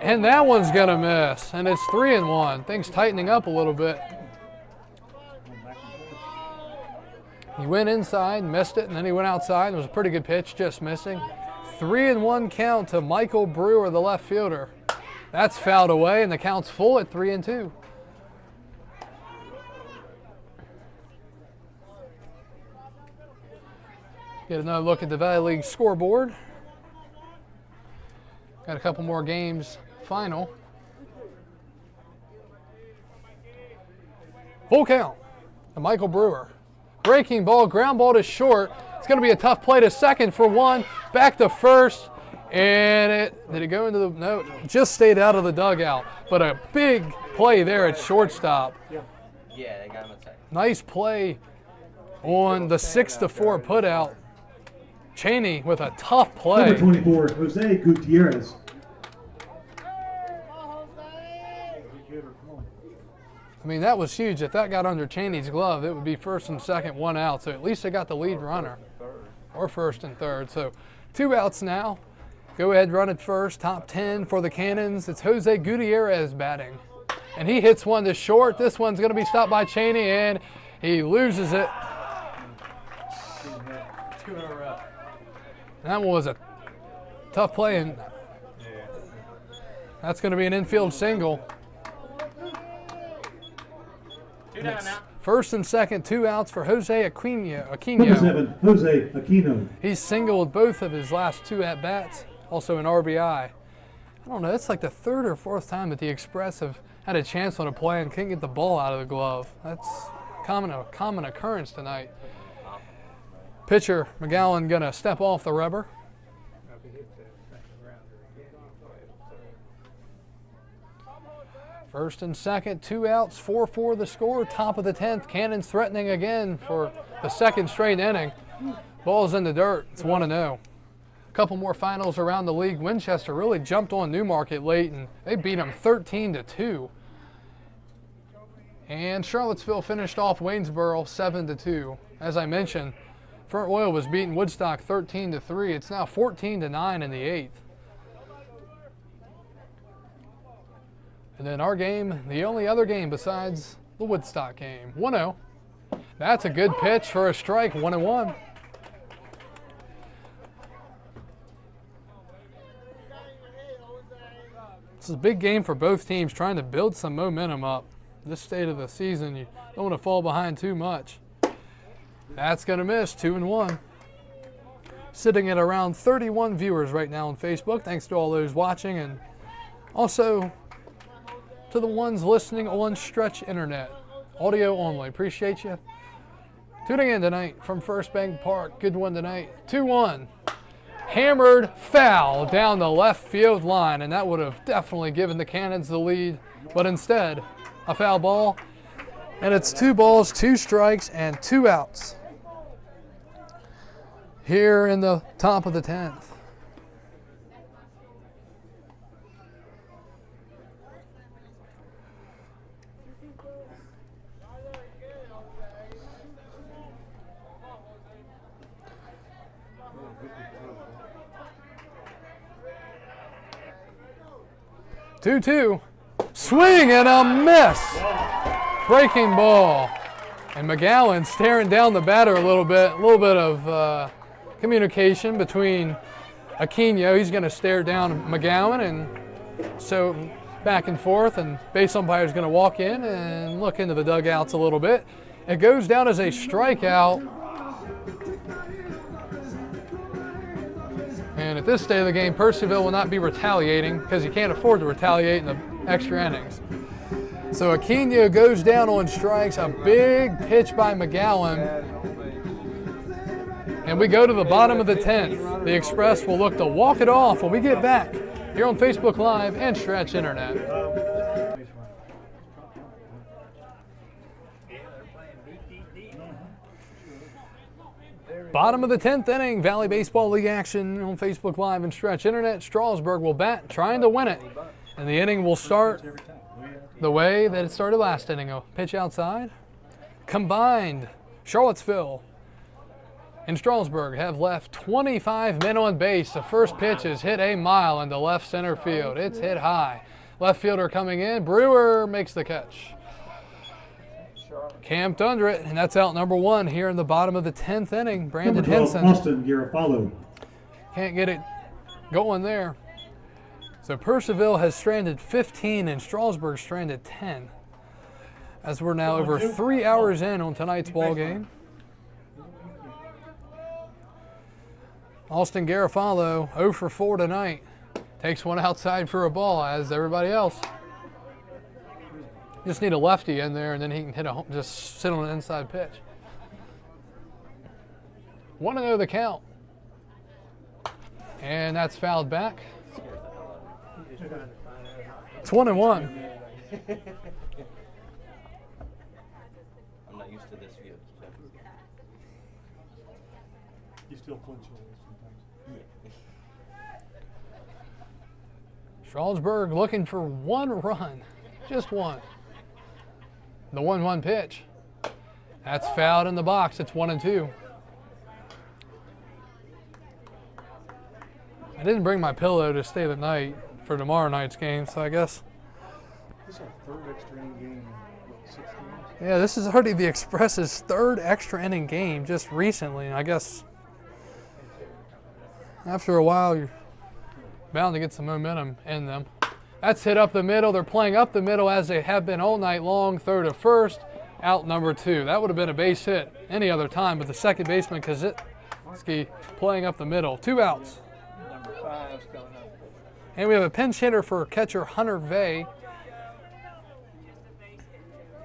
And that one's gonna miss, and it's 3-1. Things tightening up a little bit. He went inside, missed it, and then he went outside. It was a pretty good pitch, just missing. 3-1 count to Michael Brewer, the left fielder. That's fouled away, and the count's full at 3-2. Get another look at the Valley League scoreboard. Got a couple more games final. Full count to Michael Brewer. Breaking ball, ground ball to short. It's going to be a tough play to second for 1. Back to first. And did it go into the, no, just stayed out of the dugout. But a big play there at shortstop. Yeah, they got him at second. Nice play on the 6-4 putout. Cheney with a tough play. Number 24, Jose Gutierrez. I mean, that was huge. If that got under Cheney's glove, it would be first and second, 1 out. So at least they got the lead runner. Or first and third. So 2 outs now. Go ahead, run it first. Top 10 for the Cannons. It's Jose Gutierrez batting. And he hits one to short. This one's going to be stopped by Cheney, and he loses it. 2 in a row. And that one was a tough play, and that's going to be an infield single. First and second, 2 outs for Jose Aquino. Number 7, Jose Aquino. He's singled both of his last 2 at-bats, also an RBI. I don't know, it's like the 3rd or 4th time that the Express have had a chance on a play and couldn't get the ball out of the glove. That's a common occurrence tonight. Pitcher McGowan gonna step off the rubber. First and second, 2 outs, 4-4 the score, top of the 10th. Cannons threatening again for the 2nd straight inning. Ball's in the dirt, it's 1-0. A couple more finals around the league. Winchester really jumped on Newmarket late, and they beat them 13-2. And Charlottesville finished off Waynesboro 7-2. As I mentioned, Front Royal was beating Woodstock 13-3. It's now 14-9 in the 8th. And then our game, the only other game besides the Woodstock game, 1-0. That's a good pitch for a strike, 1-1. This is a big game for both teams, trying to build some momentum up. This state of the season, you don't want to fall behind too much. That's going to miss, 2-1. Sitting at around 31 viewers right now on Facebook. Thanks to all those watching, and also to the ones listening on Stretch Internet. Audio only. Appreciate you tuning in tonight from First Bank Park. Good one tonight. 2-1. Hammered foul down the left field line, and that would have definitely given the Cannons the lead, but instead a foul ball, and it's 2 balls, 2 strikes, and 2 outs here in the top of the 10th. Two, swing and a miss. Breaking ball. And McGowan staring down the batter a little bit of communication between Aquino. He's going to stare down McGowan, and so back and forth, and base umpire's going to walk in and look into the dugouts a little bit. It goes down as a strikeout. And at this stage of the game, Purcellville will not be retaliating because you can't afford to retaliate in the extra innings. So Aquino goes down on strikes, a big pitch by McGowan. And we go to the bottom of the 10th. The Express will look to walk it off when we get back here on Facebook Live and Stretch Internet. Bottom of the 10th inning, Valley Baseball League action on Facebook Live and Stretch Internet. Strasburg will bat, trying to win it. And the inning will start the way that it started last inning. A pitch outside. Combined, Charlottesville and Strasburg have left 25 men on base. The first pitch is hit a mile into left center field. It's hit high. Left fielder coming in. Brewer makes the catch. Camped under it, and that's out number 1 here in the bottom of the 10th inning. Brandon Number 12, Henson. Austin Garofalo. Can't get it going there. So Purcellville has stranded 15 and Strasburg stranded 10. As we're now over 3 hours in on tonight's ball game. Austin Garofalo 0 for 4 tonight. Takes one outside for a ball as everybody else. Just need a lefty in there, and then he can hit just sit on an inside pitch. 1-0 the count. And that's fouled back. It's 1-1. I'm not used to this view. You still flinch a little sometimes. Strasburg looking for 1 run, just 1. The 1-1 pitch. That's fouled in the box. It's 1-2. I didn't bring my pillow to stay the night for tomorrow night's game, so I guess. This is our 3rd extra inning game in what, 6 games? Yeah, this is already the Express's 3rd extra inning game just recently. I guess after a while, you're bound to get some momentum in them. That's hit up the middle. They're playing up the middle as they have been all night long. Throw to first, out number 2. That would have been a base hit any other time, but the second baseman, Kaczynski, playing up the middle. 2 outs. Number 5's coming up. And we have a pinch hitter for catcher Hunter Vay.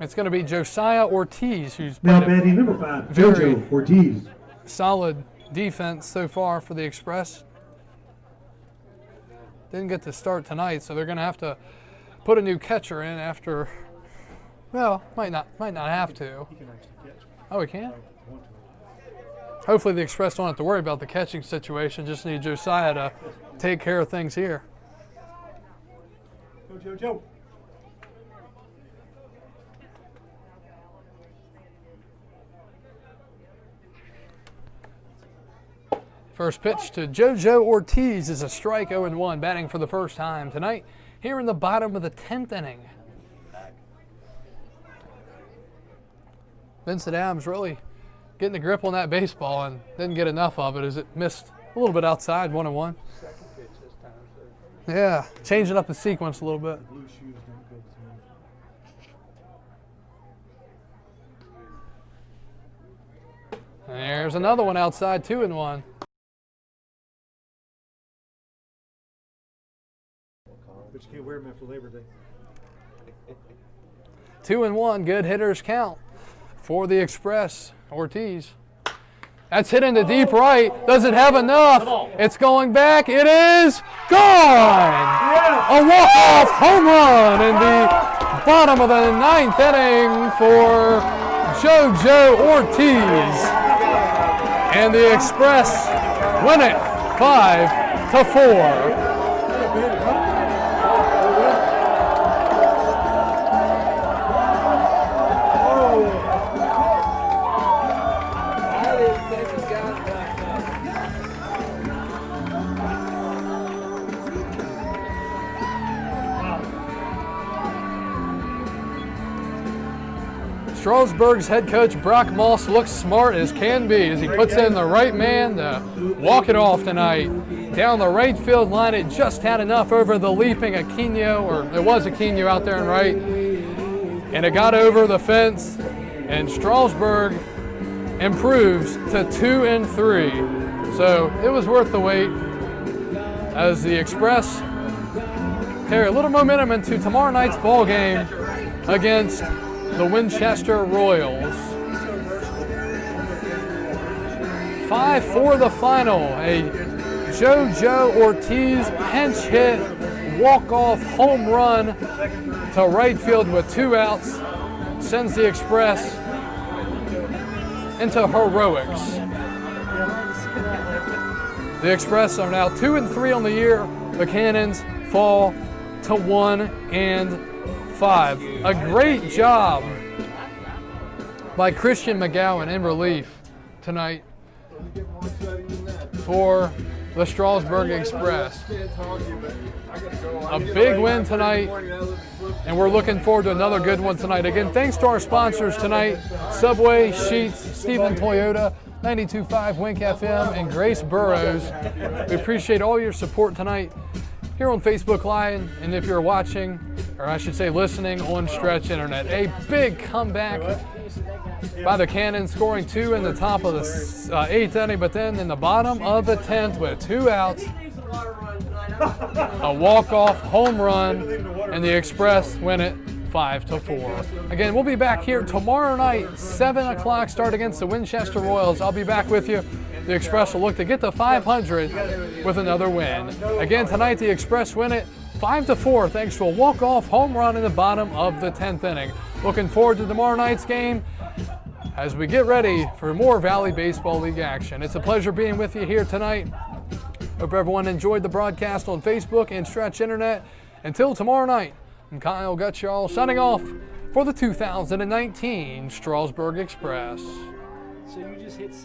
It's going to be Josiah Ortiz, who's Now played batting number 5, very JoJo Ortiz. solid defense so far for the Express. Didn't get to start tonight, so they're going to have to put a new catcher in after. Well, might not have to. Oh, he can? Hopefully the Express don't have to worry about the catching situation. Just need Josiah to take care of things here. Go, JoJo. First pitch to JoJo Ortiz is a strike, 0-1, batting for the first time tonight here in the bottom of the 10th inning. Vincent Adams really getting the grip on that baseball and didn't get enough of it as it missed a little bit outside, 1-1. Yeah, changing up the sequence a little bit. And there's another one outside, 2-1. But you can't wear them after Labor Day. 2-1, good hitters count for the Express. Ortiz. That's hit into deep right. Doesn't have enough. It's going back. It is gone. A walk-off home run in the bottom of the 9th inning for JoJo Ortiz. And the Express win it 5-4. Strasburg's head coach Brock Moss looks smart as can be as he puts in the right man to walk it off tonight. Down the right field line, it just had enough over the leaping Aquino, or it was Aquino out there and right, and it got over the fence, and Strasburg improves to 2-3. So it was worth the wait. as the Express carry a little momentum into tomorrow night's ball game against the Winchester Royals. 5 for the final. A Josiah Ortiz pinch hit, walk-off home run to right field with 2 outs sends the Express into heroics. The Express are now 2-3 on the year. The Cannons fall to 1-5. A great job by Christian McGowan in relief tonight for the Strasburg Express. A big win tonight, and we're looking forward to another good one tonight. Again, thanks to our sponsors tonight, Subway, Sheets, Stephen Toyota, 92.5 Wink FM, and Grace Burrows. We appreciate all your support tonight here on Facebook Live, and if you're watching, or I should say listening, on Stretch Internet. A big comeback by the Cannons, scoring 2 in the top of the 8th inning, but then in the bottom of the 10th with 2 outs, a walk-off home run, and the Express win it 5-4. Again, we'll be back here tomorrow night, 7 o'clock, start against the Winchester Royals. I'll be back with you. The Express will look to get to 500 with another win. Again, tonight the Express win it 5-4 thanks to a walk-off home run in the bottom of the 10th inning. Looking forward to tomorrow night's game as we get ready for more Valley Baseball League action. It's a pleasure being with you here tonight. Hope everyone enjoyed the broadcast on Facebook and Stretch Internet. Until tomorrow night, I'm Kyle Gutschall signing off for the 2019 Strasburg Express. So you just hit